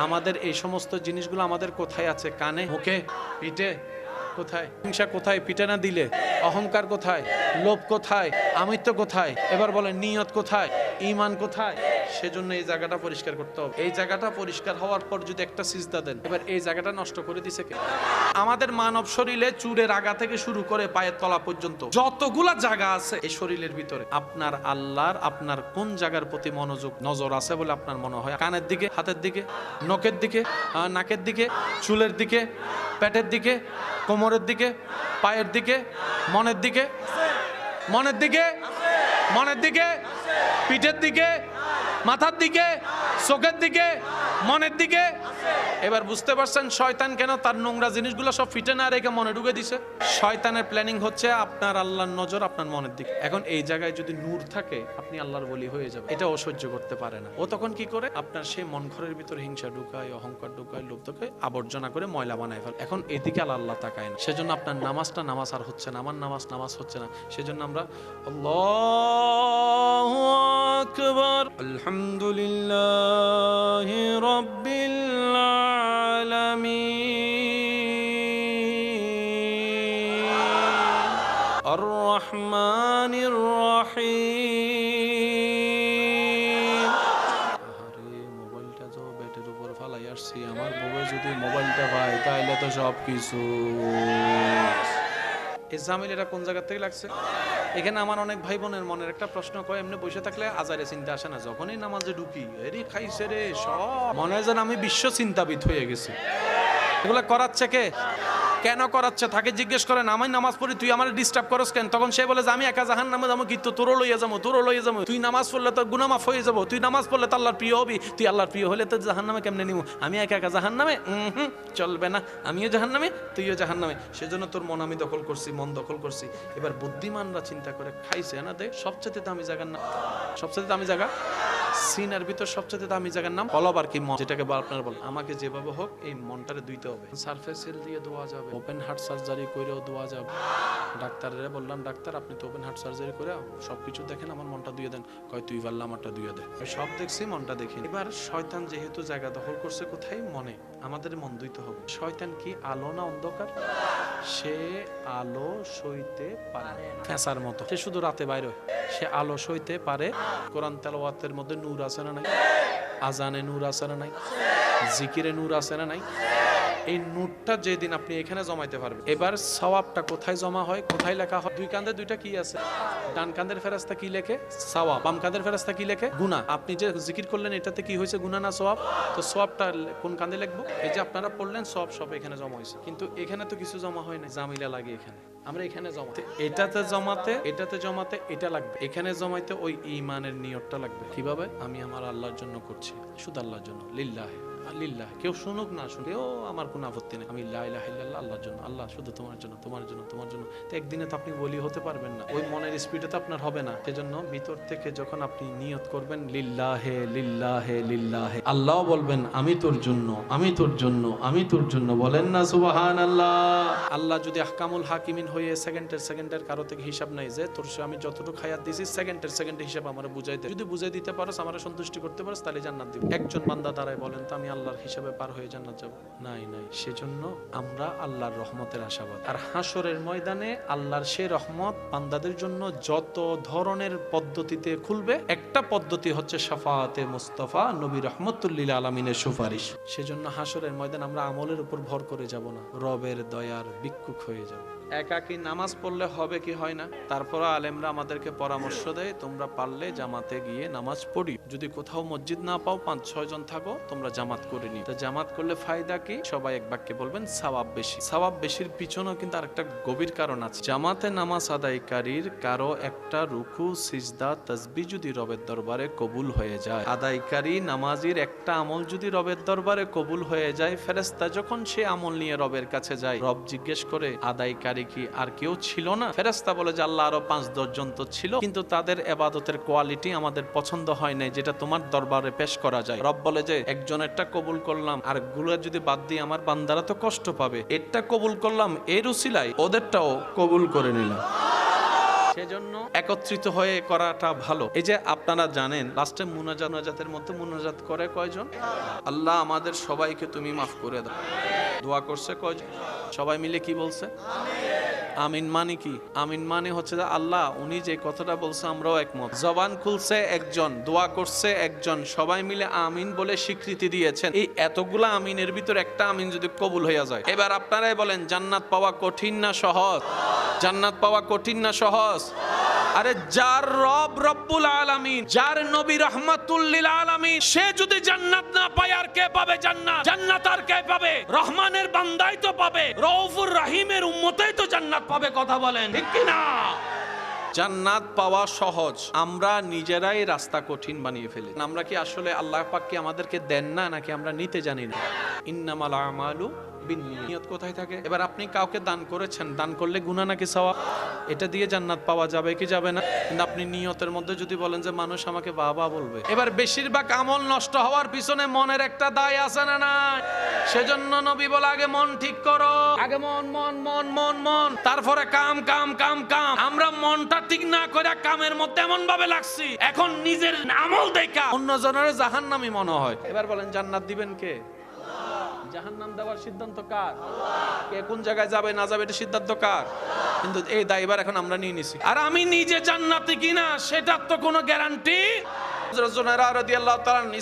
আমাদের এই সমস্ত জিনিসগুলো আমাদের কোথায় আছে? কানে, মুখে, পিঠে? কোথায়? হিংসা কোথায়? পিঠে না দিলে। অহংকার কোথায়? লোভ কোথায়? আমিত্ব কোথায়? এবার বলেন নিয়ত কোথায়? ঈমান কোথায়? সেজন্য এই জায়গাটা পরিষ্কার করতে হবে। এই জায়গাটা পরিষ্কার হওয়ার পর যদি একটা সিজদা দেন, এবার এই জায়গাটা নষ্ট করে দিছে কে? আমাদের মানব শরীরে চুলের আগা থেকে শুরু করে পায়ের তলা পর্যন্ত যতগুলা জায়গা আছে এই শরীরের ভিতরে, আপনার আল্লাহর আপনার কোন জায়গার প্রতি মনোযোগ নজর আছে বলে আপনার মনে হয়? কানের দিকে, হাতের দিকে, নখের দিকে, নাকের দিকে, চুলের দিকে, পেটের দিকে, কোমরের দিকে, পায়ের দিকে, মনের দিকে, মনের দিকে, মনের দিকে, পিঠের দিকে, মাথার দিকে, চোখের দিকে, মনের দিকে। এবার বুঝতে পারছেন শয়তান কেন তার নোংরা জিনিসগুলো সব ফিটে না রেখে মনে ঢুকে দিছে? শয়তানের প্ল্যানিং হচ্ছে আপনার আল্লাহর নজর আপনার মনের দিকে। এখন এই জায়গায় যদি নূর থাকে আপনি আল্লাহর বলি হয়ে যাবে, এটা ও সহ্য করতে পারে না। ও তখন কি করে? আপনার সেই মন ঘরের ভিতরে হিংসা ঢুকায়, অহংকার ঢুকায়, লোভ ঢুকায়, আবর্জনা করে ময়লা বানায় ফেলে। এখন এদিকে আল্লাহ তাকায় না, সেজন্য আপনার নামাজটা নামাজ আর হচ্ছে না, আমার নামাজ হচ্ছে না। সেজন্য আমরা আল্লাহু আকবার, আলহামদুলিল্লাহি রাব্বিল আলামিন, আর রহমানির রহিম। আরে মোবাইলটা তো ব্যাটের উপর ফালাই আসছি, আমার বউ যদি মোবাইলটা পায় তাহলে তো সব কিছু। এই জামিল কোন জায়গা থেকে লাগছে? এখানে আমার অনেক ভাই বোনের মনের একটা প্রশ্ন কয়, এমনি বসে থাকলে আজারে চিন্তা আসে না, যখনই নামাজে ঢুকি এরি খাইছে রে সব, মনে হয় যেন আমি বিশ্ব চিন্তাবিদ হয়ে গেছি। এগুলা করাচ্ছে কে? কেন করাচ্ছে? তাকে জিজ্ঞেস করেন আমি নামাজ পড়ি তুই আমার ডিস্টার্ব করস কেন? তখন সে বলে যে আমি একা জাহান্নামে যাবো, কিন্তু তোরও লইয়া যাবো। তুই নামাজ পড়লে তোর গুনাহ মাফ হয়ে যাবো, তুই নামাজ পড়লে তো আল্লাহর প্রিয় হবি, তুই আল্লাহর প্রিয় হলে তো জাহান্নামে কেমনে নিব? আমি একা জাহান্নামে? চলবে না, আমিও জাহান্নামে তুইও জাহান্নামে। সেজন্য তোর মন আমি দখল করছি, মন দখল করছি। এবার বুদ্ধিমানরা চিন্তা করে খাইছে না, দেখ সবচেয়ে দামি জায়গার নাম, সবচেয়ে দামি জায়গা সিনার ভিতর সবচেয়ে দামি জায়গার নাম কলব, আর কি মন, যেটাকে আপনার বল। আমাকে যেভাবে হোক এই মনটারে ধুইতে হবে। সারফেসিল দিয়ে ধোয়া যাবে, ওপেন হার্ট সার্জারি করেও ধোয়া যাবে। ডাক্তাররা বললাম ডাক্তার আপনি তো ওপেন হার্ট সার্জারি করে সবকিছু দেখেন, আমার মনটা ধুয়ে দেন। কয় তুই পারলে আমারটা ধুয়ে দে। সব দেখছি, মনটা দেখিনি। এবার শয়তান যেহেতু জায়গা দখল করছে কোথায়? মনে। আমাদের মন ধুইতে হবে। শয়তান কি আলো না অন্ধকার? সে আলো সইতে পারে ফেসার মতো, সে শুধু রাতে বাইরে হয়। সে আলো সইতে পারে। কোরআন তেলাওয়াতের মধ্যে নূর আছে না নাই? আজানে নূর আছে না নাই? জিকিরে নূর আছে না নাই? এই নূরটা যেদিন আপনি এখানে জমাইতে পারবেন, এবার সওয়াবটা কোথায় জমা হয়, কোথায় লেখা হয়? দুই কাঁধে দুইটা কি আছে? ডান কাঁধের ফেরেশতা কি লেখে? সওয়াব। বাম কাঁধের ফেরেশতা কি লেখে? গুনাহ। আপনি যে জিকির করলেন এটাতে কি হয়েছে? গুনাহ না সওয়াব? তো সওয়াবটা কোন কাঁধে লিখবো? এই যে আপনারা পড়লেন সওয়াব সব এখানে জমা হয়েছে, কিন্তু এখানে তো কিছু জমা হয় না। জামিলা লাগে এখানে, আমরা এখানে জমাতে, এটাতে জমাতে এটা লাগবে, এখানে জমাইতে ওই ঈমানের নিয়তটা লাগবে। কিভাবে? আমি আমার আল্লাহর জন্য করছি, শুধু আল্লাহর জন্য, লিল্লাহ লিল্লাহ। কেউ শুনুক না শুনুক আমার কোনো আপত্তি নেই, আমি লা ইলাহা ইল্লাল্লাহ, আল্লাহর জন্য, আল্লাহ শুধু তোমার জন্য, তোমার জন্য, তোমার জন্য। তো একদিনে তো আপনি বলি হতে পারবেন না, ওই মনের স্পিডে তো আপনার হবে না। সেজন্য ভিতর থেকে যখন আপনি নিয়ত করবেন লিল্লাহে লিল্লাহে লিল্লাহে, আল্লাহ বলবেন আমি তোর জন্য, আমি তোর জন্য, আমি তোর জন্য, বলেন না সুবহানাল্লাহ। আল্লাহ যদি আহকামুল হাকিমিন হয়ে সেকেন্ডের কারো থেকে হিসাব নাই, যে তোর আমি যতটুকু হায়াত দিয়েছি সেকেন্ডের হিসাব আমার বুঝাই দে। যদি বুঝাই দিতে পারোস, আমার সন্তুষ্টি করতে পারোস, তাহলে জান্নাত দিব। একজন বান্দা দাঁড়ায় বলেন তো আমি আল্লাহর হিসাবে পার হয়ে জান্নাত যাব? নাই। সেজন্য আমরা আল্লাহর রহমতের আশাবাদ। আর হাসরের ময়দানে আল্লাহর সেই রহমত বান্দাদের জন্য যত ধরনের পদ্ধতিতে খুলবে, একটা পদ্ধতি হচ্ছে শাফাআতে মুস্তাফা নবী রাহমাতুল লিল আলামিনের সুপারিশ। সেজন্য হাসরের ময়দান আমরা আমলের উপর ভর করে যাব না, রবের দয়ার ভিক্ষুক হয়ে যাব। একাকি নামাজ পড়লে হবে কি হয় না? তারপর আলেমরা আমাদেরকে পরামর্শ দেয় তোমরা পারলে জামাতে গিয়ে নামাজ পড়ি, যদি কোথাও মসজিদ না পাও 5-6 জন থাকো, তোমরা জামাত করে নি। তো জামাত করলে ফায়দা কি? সবাই এক বাক্যে বলবেন সওয়াব বেশি। সওয়াব বেশির পিছনেও কিন্তু আরেকটা গভীর কারণ আছে। জামাতে নামাজ আদায়কারীর কারো একটা রুকু সিজদা তাসবিহ যদি রবের দরবারে কবুল হয়ে যায়, আদায়কারী নামাজির একটা আমল যদি রবের দরবারে কবুল হয়ে যায়, ফেরেশতা যখন সে আমল নিয়ে রবের কাছে যায়, রব জিজ্ঞেস করে আদায়কারী কি আর কেউ ছিল না? ফেরেশতা বলে যে আল্লাহ আরো 5-10 জন তো ছিল, কিন্তু তাদের ইবাদতের কোয়ালিটি আমাদের পছন্দ হয় নাই, যেটা তোমার দরবারে পেশ করা যায়। রব বলে যে একজনেরটা কবুল করলাম, আর গুলো যদি বাদ দিয়ে আমার বান্দারা তো কষ্ট পাবে, এরটা কবুল করলাম, এর উসিলায় ওদেরটাও কবুল করে নিলাম। সেজন্য একত্রিত হয়ে করাটা ভালো। এই যে আপনারা জানেন লাস্টে মুনাজাতের মধ্যে মুনাজাত করে কয়জন? আল্লাহ আমাদের সবাইকে তুমি মাফ করে দাও। দোয়া করছে কয়জন? সবাই মিলে কি বলছে? আমিন মানে কি? আমিন মানে হচ্ছে যে আল্লাহ উনি যে কথাটা বলছে আমরাও একমত। জবান খুলছে একজন, দোয়া করছে একজন, সবাই মিলে আমিন বলে স্বীকৃতি দিয়েছেন। এই এতগুলা আমিনের ভিতর একটা আমিন যদি কবুল হইয়া যায়, এবার আপনারাই বলেন জান্নাত পাওয়া কঠিন না সহজ? জান্নাত পাওয়া কঠিন না সহজ? আরে যার রব রব্বুল আলামিন, যার নবী রাহমাতুল লিল আলামিন, সে যদি জান্নাত না পায় আর কে পাবে জান্নাত? জান্নাত আর কে পাবে? রহমানের বান্দাই তো পাবে, রউফুর রহিমের উম্মতেই তো জান্নাত পাবে। কথা বলেন ঠিক কি না? জান্নাত পাওয়া সহজ, আমরা নিজেরাই রাস্তা কঠিন বানিয়ে ফেলি। আমরা কি আসলে আল্লাহ পাক কি আমাদেরকে দেন না, নাকি আমরা নিতে জানি না? ইন্নামাল আমালু বিন্নিয়াত কোথায় থাকে? এবার আপনি কাউকে দান করেছেন, দান করলে গুনাহ নাকি সওয়াব? এটা দিয়ে জান্নাত পাওয়া যাবে কি যাবে না? কিন্তু আপনি নিয়তের মধ্যে যদি বলেন যে মানুষ আমাকে বাবা বলবে, এবার বেশিরভাগ আমল নষ্ট হওয়ার পিছনে মনের একটা দায় আছে না না? সেজন্য নবী বলে আগে মন ঠিক করো, আগে মন মন মন মন মন, তারপরে কাম কাম কাম কাম। আমরা মনটা ঠিক না করে কামের মধ্যে এমন ভাবে লাগছি, এখন নিজের আমল দেখা অন্য জনের জাহান্নামী মনে হয়। এবার বলেন জান্নাত দিবেন কে? জাহান্নাম দেওয়ার সিদ্ধান্ত কার? কে কোন জায়গায় যাবে না যাবে এটা সিদ্ধান্ত কার? কিন্তু এই দায়ভার এখন আমরা নিয়ে নিছি। আর আমি নিজে জান্নাতি কিনা সেটার তো কোনো গ্যারান্টি।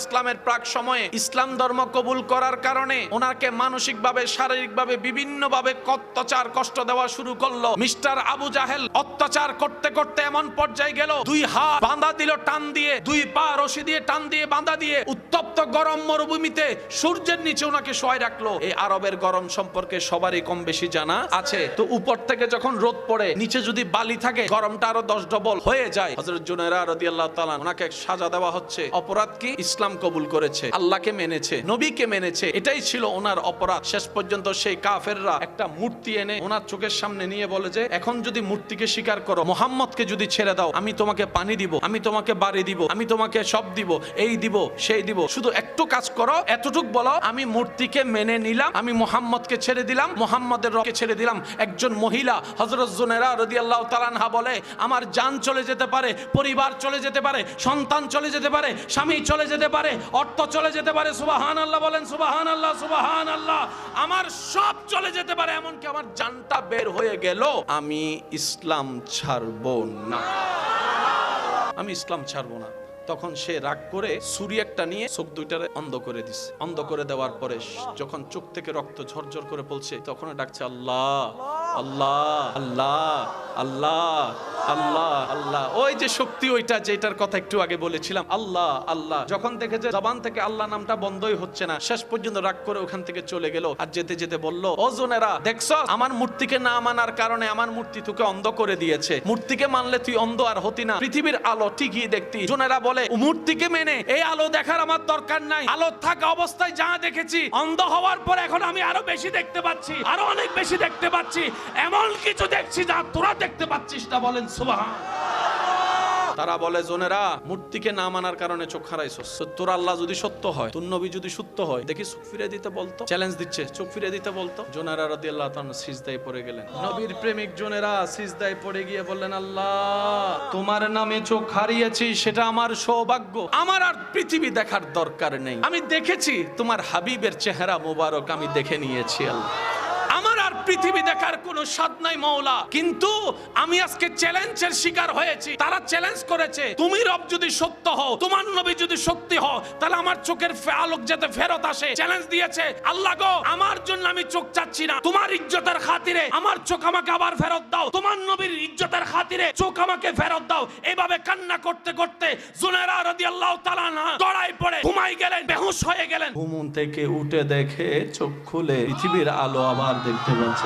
ইসলামের প্রাক সময়ে ইসলাম ধর্ম কবুল করার কারণে ওনাকে মানসিকভাবে শারীরিকভাবে বিভিন্নভাবে অত্যাচার কষ্ট দেওয়া শুরু করলো। মিস্টার আবু জাহেল অত্যাচার করতে করতে এমন পর্যায়ে গেল, 2 হাত বাঁধা দিল টান দিয়ে, 2 পা রশি দিয়ে টান দিয়ে বাঁধা দিয়ে উত্তপ্ত গরম মরুভূমিতে সূর্যের নিচে ওনাকে শোয়াই রাখলো। এই আরবের গরম সম্পর্কে সবারই কম বেশি জানা আছে। তো উপর থেকে যখন রোদ পড়ে, নিচে যদি বালি থাকে, গরমটা আরো 10 ডবল হয়ে যায়। হযরত জুনায়রা রাদিয়াল্লাহু তাআলা ওনাকে সাজা দেওয়া হচ্ছে। অপরাধ কি? ইসলাম কবুল করেছে, আল্লাহকে মেনেছে, নবীকে মেনেছে, এটাই ছিল ওনার অপরাধ। শেষ পর্যন্ত সেই কাফেররা একটা মূর্তি এনে ওনার চোখের সামনে নিয়ে বলে যে এখন যদি মূর্তিকে স্বীকার করো, মুহাম্মদকে যদি ছেড়ে দাও, আমি তোমাকে পানি দিব, আমি তোমাকে বাড়ি দিব, আমি তোমাকে সব দিব, এই দিব সেই দিব, শুধু একটু কাজ করো, এতটুক বলো আমি মূর্তিকে মেনে নিলাম, আমি মুহাম্মদকে ছেড়ে দিলাম, মুহাম্মদের রবকে ছেড়ে দিলাম। একজন মহিলা হযরত জুনায়রা রাদিয়াল্লাহু তাআলা আনহা বলে আমার জান চলে যেতে পারে, পরিবার চলে যেতে পারে, সন্তান চলে যেতে পারে, স্বামী চলে যেতে পারে, অর্থ চলে যেতে পারে, সুবহানাল্লাহ বলেন সুবহানাল্লাহ সুবহানাল্লাহ, আমার সব চলে যেতে পারে, এমনকি আমার জানটা বের হয়ে গেল, আমি ইসলাম ছাড়বো না, আমি ইসলাম ছাড়বো না। তখন সে রাগ করে ছুরি একটা নিয়ে চোখ দুইটারে অন্ধ করে দিছে। অন্ধ করে দেওয়ার পরে যখন চোখ থেকে রক্ত ঝরঝর করে পড়ছে, তখন ডাকছে আল্লাহ আল্লাহ আল্লাহ আল্লাহ আল্লাহ আল্লাহ। ওই যে শক্তি, ওইটা যেটার কথা একটু আগে বলেছিলাম, আল্লাহ আল্লাহ। যখন দেখেছে জবান থেকে আল্লাহ নামটা বন্ধই হচ্ছে না, শেষ পর্যন্ত রাগ করে ওখান থেকে চলে গেল। আর যেতে যেতে বলল, ও জোনেরা দেখছ আমার মূর্তিকে না মানার কারণে আমার মূর্তি তোকে অন্ধ করে দিয়েছে, মূর্তিকে মানলে তুই অন্ধ আর হতি না, পৃথিবীর আলো ঠিকই দেখতি। জোনেরা বলে মূর্তিকে মেনে এই আলো দেখার আমার দরকার নাই, আলো থাকা অবস্থায় যা দেখেছি, অন্ধ হওয়ার পর এখন আমি আরো বেশি দেখতে পাচ্ছি, আরো অনেক বেশি দেখতে পাচ্ছি, এমন কিছু দেখছি যা তোরা দেখতে পাচ্ছিস না। বলেন সুবহানাল্লাহ। তারা বলে জোনেরা মূর্তিকে না মানার কারণে চোখ হারাইছস, তোর আল্লাহ যদি সত্য হয়, তোর নবী যদি সত্য হয়, দেখি চোখ ফিরে দিতে বলতো, চ্যালেঞ্জ দিচ্ছে, চোখ ফিরে দিতে বলতো। জোনেরা রাদিয়াল্লাহু তাআলা সিজদায় পড়ে গেলেন। নবীর প্রেমিক জোনেরা সিজদায় পড়ে গিয়ে বললেন, আল্লাহ তোমার নামে চোখ হারিয়েছি, সেটা আমার সৌভাগ্য, আমার আর পৃথিবী দেখার দরকার নেই, আমি দেখেছি তোমার হাবিবের চেহারা মোবারক, আমি দেখে নিয়েছি আল্লাহ, আমার আর পৃথিবী দেখার কোনো স্বাদ নাই মাওলা। কিন্তু আমি আজকে চ্যালেঞ্জের শিকার হয়েছি, তারা চ্যালেঞ্জ করেছে তুমি রব যদি সত্য হও, তোমার নবী যদি সত্যি হও, তাহলে আমার চোখের আলোক যাতে ফেরত আসে। চ্যালেঞ্জ দিয়েছে, আল্লাহ গো আমার জন্য আমি চোখ চাচ্ছি না, তোমার ইজ্জতের খাতিরে আমার চোখ আমাকে আবার ফেরত দাও, তোমার নবীর ইজ্জতের খাতিরে চোখ আমাকে ফেরত দাও। এইভাবে কান্না করতে করতে জুনায়রা রাদিয়াল্লাহু তাআলা দড়াই পড়ে ঘুমাই গেলেন, বেহুশ হয়ে গেলেন। ঘুম থেকে উঠে দেখে চোখ খুলে পৃথিবীর আলো আবার দেখতে পাচ্ছে।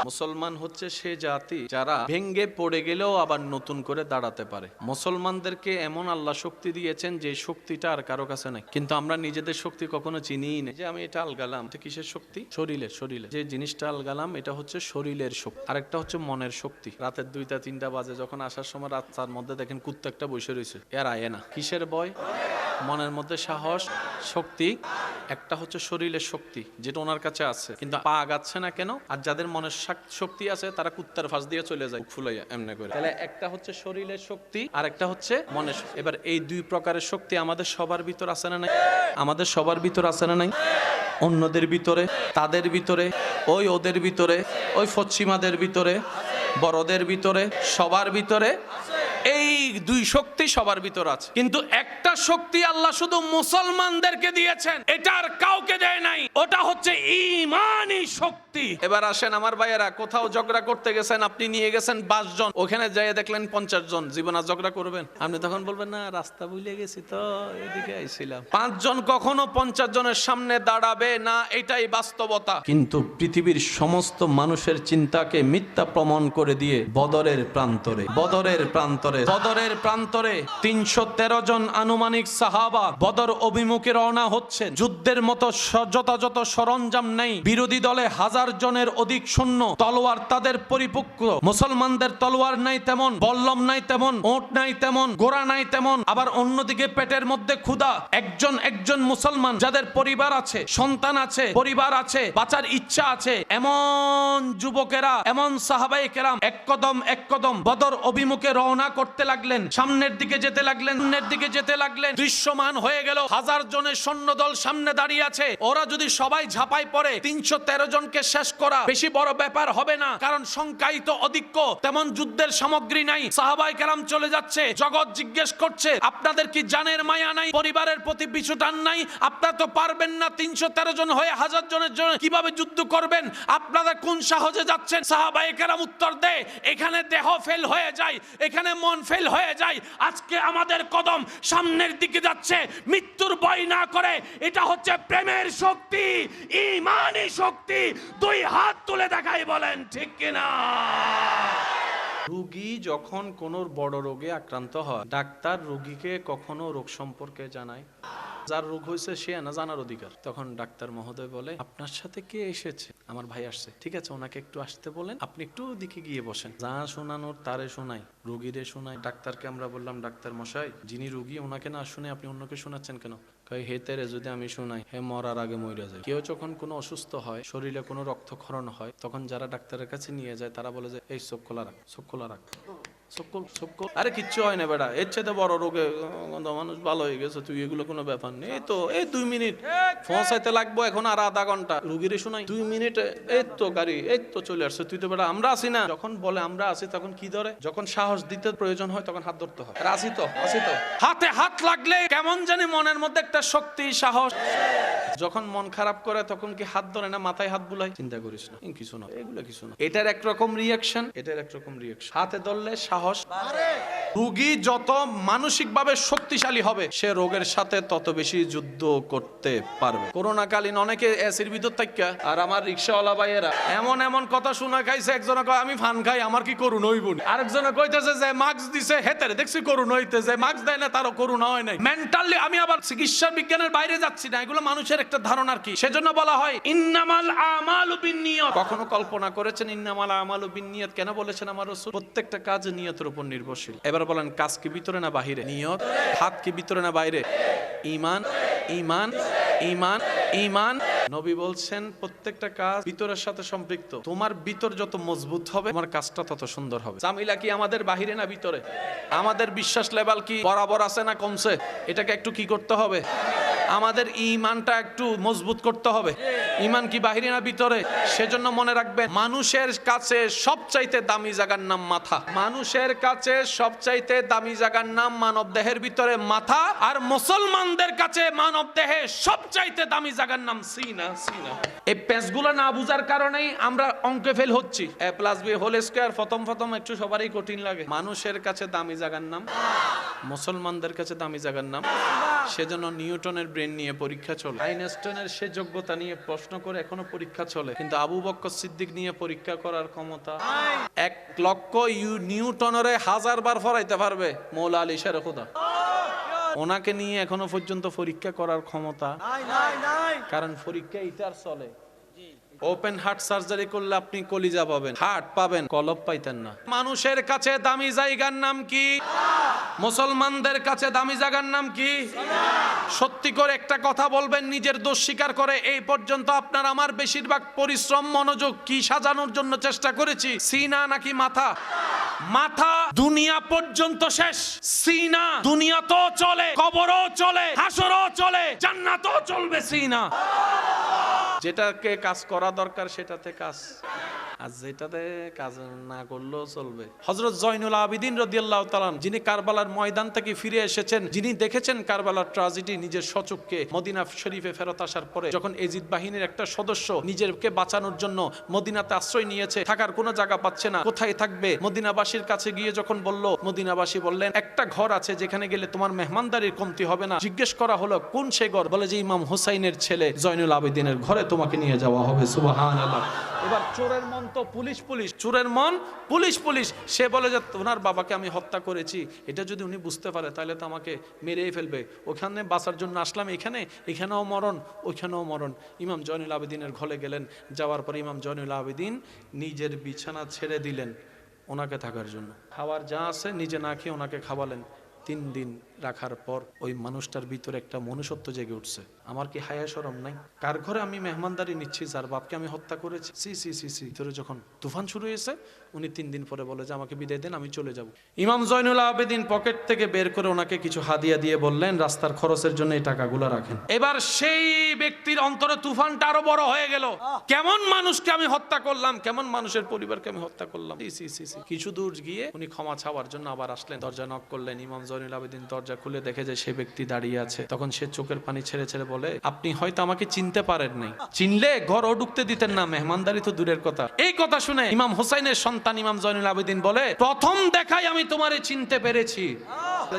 মুসলমান হচ্ছে সে জাতি যারা ভেঙ্গে পড়ে গেলেও আবার নতুন করে দাঁড়াতে পারে। মুসলমানদেরকে এমন আল্লাহ শক্তি দিয়েছেন যে শক্তিটা আর কারো কাছে নাই। কিন্তু আমরা নিজেদের শক্তি কখনো চিনিই না, যে আমি এটা আলগালাম, এটা কিসের শক্তি? শরীরের যে জিনিসটা আলগালাম এটা হচ্ছে শরীরের শক্তি, আরেকটা হচ্ছে মনের শক্তি। রাতের 2টা 3টা বাজে যখন আসার সময় রাস্তার মধ্যে দেখেন কুত্তা একটা বসে রয়েছে, এর আয় না, কিসের ভয়? মনের মধ্যে সাহস, শক্তি, একটা হচ্ছে শরীরের শক্তি যেটা ওনার কাছে আছে কিন্তু পা আগাচ্ছে না কেন? আর যাদের মনের শক্তি আছে তারা কুত্তার ফাঁস দিয়ে চলে যায় ফুলাইয়া এমনি করে। তাহলে একটা হচ্ছে শরীরের শক্তি আর একটা হচ্ছে মনের শক্তি। এবার এই দুই প্রকারের শক্তি আমাদের সবার ভিতর আছে না নাই? আমাদের সবার ভিতর আছে না নাই? অন্যদের ভিতরে, তাদের ভিতরে, ওই ওদের ভিতরে, ওই পশ্চিমাদের ভিতরে, বড়দের ভিতরে, সবার ভিতরে এই দুই শক্তি সবার ভিতর আছে। কিন্তু একটা শক্তি আল্লাহ শুধু মুসলমানদেরকে দিয়েছেন, এটা আর কাউকে দেয় নাই, ওটা হচ্ছে ঈমানি শক্তি। এবার আসেন আমার ভাইয়েরা, কোথাও ঝগড়া করতে গেছেন, আপনি নিয়ে গেছেন 5 জন, ওখানে যাই দেখলেন 50 জন, জীবন আর ঝগড়া করবেন? আপনি তখন বলবেন না রাস্তা ভুলে গেছি তো এদিকে আইছিলাম। 5 জন কখনো 50 জনের সামনে দাঁড়াবে না, এটাই বাস্তবতা। কিন্তু পৃথিবীর সমস্ত মানুষের চিন্তাকে মিথ্যা প্রমাণ করে দিয়ে বদরের প্রান্তরে 313 জন আনুমানিক সাহাবা বদর অভিমুখে রওনা হচ্ছে। যুদ্ধের মতো যথাযথ সরঞ্জাম নেই, বিরোধী দলে 1000 জনের অধিক সৈন্য, তলোয়ার তাদের পরিপক্ক। মুসলমানদের তলোয়ার নাই তেমন, বল্লম নাই তেমন, ওট নাই তেমন, ঘোড়া নাই তেমন। আবার অন্যদিকে পেটের মধ্যে ক্ষুধা। একজন মুসলমান যাদের পরিবার আছে, সন্তান আছে, পরিবার আছে, বাঁচার ইচ্ছা আছে, এমন যুবকেরা, এমন সাহাবায়ে কেরাম এক কদম বদর অভিমুখে রওনা করতে লাগলেন। সামনের দিকে যেতে লাগলেন। দৃশ্যমান হয়ে গেল 1000 জনের সৈন্যদল সামনে দাঁড়িয়ে আছে। ওরা যদি সবাই ঝাঁপাই পড়ে 313 জনকে শেষ করা বেশি বড় ব্যাপার হবে না, কারণ সংখ্যাই তো অধিক্য, তেমন যুদ্ধের সামগ্রী নাই। সাহাবায়ে কেরাম চলে যাচ্ছে। জগৎ জিজ্ঞেস করছে আপনাদের কি জানের মায়া নাই, পরিবারের প্রতি পিছু টান নাই? আপনারা তো পারবেন না 313 জন হয়ে 1000 জনের জন্য কিভাবে যুদ্ধ করবেন? আপনারা কোন সাহসে যাচ্ছেন? সাহাবায়ে কেরাম উত্তর দেয়, এখানে দেহ ফেল হয়ে যায়, এখানে মন ফেল হয়ে যায়। আজকে আমাদের কদম সামনের দিকে যাচ্ছে মৃত্যুর ভয় না করে। এটা হচ্ছে প্রেমের শক্তি, ঈমানি শক্তি। 2 হাত তুলে দেখাই, বলেন ঠিক কিনা? রোগী যখন কোনো বড় রোগে আক্রান্ত হয়, ডাক্তার রোগীকে কখনো রোগ সম্পর্কে জানায়? যার রোগ হয়েছে সে না জানার অধিকার। তখন ডাক্তার মহোদয় বলে আপনার সাথে কে এসেছে? আমার ভাই আসছে। ঠিক আছে, ওনাকে একটু আসতে বলেন, আপনি একটু দিকে গিয়ে বসেন। যা শোনানোর তারে শোনাই, রোগীরে শোনাই। ডাক্তারকে আমরা বললাম ডাক্তার মশাই, যিনি রোগী ওনাকে না শুনে আপনি অন্যকে শোনাচ্ছেন কেন? হে তেরে যদি আমি শোনাই, হে মরার আগে মরে যায়। কেউ যখন কোনো অসুস্থ হয়, শরীরে কোনো রক্তক্ষরণ হয়, তখন যারা ডাক্তারের কাছে নিয়ে যায় তারা বলে যে এই চোখ খোলা রাখ, চোখ খোলা রাখ। আরে কিচ্ছু হয় না বেটা, এর চেয়ে বড় রোগে মানুষ ভালো হয়ে গেছে, তুই এগুলো কোনো ব্যাপার নেই। এই 2 মিনিট পৌঁছাইতে লাগবো, এখন আর আধা ঘন্টা। রুগীরে শোনাই 2 মিনিটে, এই তো গাড়ি, এই তো চলে আসছে। তুই তো বেটা আমরা আসি না। যখন বলে আমরা আসি তখন কি ধরে? যখন সাহস দিতে প্রয়োজন হয় তখন হাত ধরতে হয়। আসি তো হাতে হাত লাগলে কেমন জানি মনের মধ্যে একটা শক্তি, সাহস। যখন মন খারাপ করে তখন কি হাত ধরে না, মাথায় হাত বুলাই? চিন্তা করিস না, কিছু না, এগুলো কিছু না। এটার একরকম রিয়াকশন, হাতে ধরলে সাহস। রোগী যত মানসিকভাবে শক্তিশালী হবে, সে রোগের সাথে তত বেশি যুদ্ধ করতে পারবে। করোনাকালীন অনেকে এসির ভিতর থাকা, আর আমার রিক্সাওয়ালা ভাইয়েরা এমন কথা শোনা খাইছে। একজনে কয় আমি ফান খাই, আমার কি করুন হইব? আরেকজনে কইতেছে যে মাস্ক দিছে, হেতারে দেখছি করুন হইতেছে, মাস্ক দেয় না তারও করুণা হয় নাই। মেন্টালি আমি আবার চিকিৎসা বিজ্ঞানের বাইরে যাচ্ছি না, এগুলো মানুষের একটা ধারণার কি। সেজন্য বলা হয় ইন্নামাল আমালু বিন্নিয়াত। কখনো কল্পনা করেছেন ইন্নামাল আমালু বিন্নিয়াত কেন বলেছেন আমার রাসূল? প্রত্যেকটা কাজ নিয়তের উপর নির্ভরশীল। এবার বলেন কাজ কি ভিতরে না বাহিরে? নিয়ত। হাত কি ভিতরে না বাইরে? ঈমান। নবী বলছেন প্রত্যেকটা কাজ ভিতরের সাথে সম্পৃক্ত। তোমার ভিতর যত মজবুত হবে, তোমার কাজটা তত সুন্দর হবে। জামিলা কি আমাদের বাহিরে না ভিতরে? আমাদের বিশ্বাস লেভেল কি বরাবর আছে না কমছে? এটাকে একটু কি করতে হবে? আমাদের ঈমানটা একটু মজবুত করতে হবে। ঈমান কি বাহিরে না ভিতরে? সেজন্য মনে রাখবেন, মানুষের কাছে সবচাইতে দামি জায়গার নাম মাথা। মানুষের কাছে সবচাইতে দামি জায়গার নাম মানব দেহের ভিতরে মাথা। আর মুসলমানদের কাছে মানব দেহে সবচাইতে দামি জায়গার নাম সিনা। এই পেঁচগুলো না বুঝার কারণেই আমরা অঙ্কে ফেল হচ্ছি। a+b² প্রথম একটু সবারই কঠিন লাগে। মানুষের কাছে দামি জায়গার নাম, মুসলমানদের কাছে দামি জায়গার নাম। সেজন্য নিউটনের ব্রেন নিয়ে পরীক্ষা চলে, আইনস্টাইনের সে যোগ্যতা নিয়ে প্রশ্ন করে এখনো পরীক্ষা চলে, কিন্তু আবু বকর সিদ্দিক নিয়ে পরীক্ষা করার ক্ষমতা 1 লক্ষ নিউটনের 1000 বার ফরাইতে পারবে মৌলা আলী শের খুদা। ওনাকে নিয়ে এখনো পর্যন্ত পরীক্ষা করার ক্ষমতা নাই। কারণ পরীক্ষা ইটার চলে, ওপেন হার্ট সার্জারি করলে আপনি কলিজা পাবেন, হার্ট পাবেন, কলব পাইতেন না। মানুষের কাছে দামি জায়গার নাম কি? মুসলমানদের কাছে দামি জায়গার নাম কি? সত্যি করে একটা কথা বলবেন, নিজের দোষ স্বীকার করে। এই পর্যন্ত আপনার আমার বেশিরভাগ পরিশ্রম মনোযোগ কি সাজানোর জন্য চেষ্টা করেছি? সিনা নাকি মাথা? মাথা দুনিয়া পর্যন্ত শেষ, সিনা দুনিয়া তো চলে, কবরও চলে, হাসরও চলে, জান্নাতও চলবে, সিনা। যেটাকে কাজ করা দরকার সেটাতে কাজ, আর যেটাতে কাজ না করলেও চলবে। হযরত জয়নুল আবেদিন রাদিয়াল্লাহু তাআলা, যিনি কারবালার ময়দান থেকে ফিরে এসেছেন, যিনি দেখেছেন কারবালার ট্র্যাজেডি নিজের চক্ষে, মদিনা শরীফে ফেরত আসার পরে যখন এজিদ বাহিনীর একটা সদস্য নিজেকে বাঁচানোর জন্য মদিনাতে আশ্রয় নিয়েছে, থাকার কোনো জায়গা পাচ্ছে না, কোথায় থাকবে? মদিনাবাসীর কাছে গিয়ে যখন বলল, মদিনাবাসী বললেন একটা ঘর আছে যেখানে গেলে তোমার মেহমানদারির কমতি হবে না। জিজ্ঞেস করা হলো কোন সে ঘর? বলে যে ইমাম হুসাইনের ছেলে জয়নুল আবেদিনের ঘরে তোমাকে নিয়ে যাওয়া হবে। সুবহানাল্লাহ। এবার চোরের মন তো পুলিশ পুলিশ, চোরের মন পুলিশ পুলিশ। সে বলে যে ওনার বাবাকে আমি হত্যা করেছি, এটা যদি উনি বুঝতে পারে তাহলে তো আমাকে মেরেই ফেলবে। ওখানে বাঁচার জন্য আসলাম, এখানেও মরণ, ওইখানেও মরণ। ইমাম জয়নুল আবেদিনের ঘরে গেলেন, যাওয়ার পর ইমাম জয়নুল আবেদিন নিজের বিছানা ছেড়ে দিলেন ওনাকে থাকার জন্য। খাবার যা আছে নিজে না খেয়ে ওনাকে খাওয়ালেন। 3 দিন রাখার পর ওই মানুষটার ভিতরে একটা মনুষ্যত্ব জেগে উঠছে। আমার কি হায়া শরম নাই? কার ঘরে আমি মেহমানদারি নিচ্ছি, যার বাপকে আমি হত্যা করেছি। সি সি সি সি। ভিতরে যখন তুফান শুরু হয়েছে, উনি 3 দিন পরে বলে যে আমাকে বিদায় দেন, আমি চলে যাব। ইমাম জয়নুল আবেদিন পকেট থেকে বের করে ওনাকে কিছু হাদিয়া দিয়ে বললেন রাস্তার খরচের জন্য এই টাকাগুলো রাখেন। এবার সেই ব্যক্তির অন্তরে তুফানটা আরো বড় হয়ে গেল। কেমন মানুষকে আমি হত্যা করলাম, কেমন মানুষের পরিবারকে আমি হত্যা করলাম। সি সি সি। কিছু দূর গিয়ে উনি ক্ষমা চাওয়ার জন্য আবার আসলেন, দরজা নক করলেন। ইমাম জয়নুল আবেদিন দরজা খুলে দেখে যে সে ব্যক্তি দাঁড়িয়ে আছে। তখন সে চোখের পানি ছেড়ে ছেড়ে বলে, আপনি হয়তো আমাকে চিনতে পারেন নাই, চিনলে ঘরও ঢুকতে দিতেন না, মেহমানদারি তো দূরের কথা। এই কথা শুনে ইমাম হুসাইনের সন্তান ইমাম জয়নুল আবেদিন বলে, প্রথম দেখায় আমি তোমারে চিনতে পেরেছি।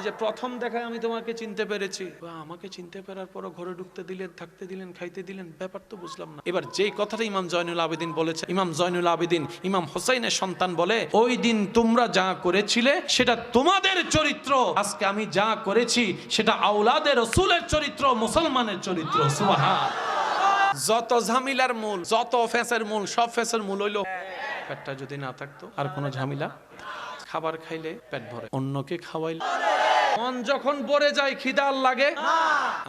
যে প্রথম দেখায় আমি তোমাকে চিনতে পেরেছি। আমাকে চিনতে পারার পরও ঘরে ঢুকতে দিলেন, থাকতে দিলেন, খাইতে দিলেন, ব্যাপার তো বুঝলাম না। এবার যেই কথাটা ইমাম জয়নুল আবেদিন বলেছে, ইমাম জয়নুল আবেদিন ইমাম হুসাইনের সন্তান বলে, ওই দিন তোমরা যা করেছিলে সেটা তোমাদের চরিত্র, আজকে আমি যা করেছি সেটা আওলাদের রাসূলের চরিত্র, মুসলমানের চরিত্র। সুবহান। যত ঝামেলার মূল, যত ফেসের মূল, সব ফেসের মূল হইল পেটটা যদি না থাকতো আর কোনো ঝামেলা। খাবার খাইলে পেট ভরে, অন্যকে খাওয়াইলে মন যখন ভরে যায়, খিদা লাগে।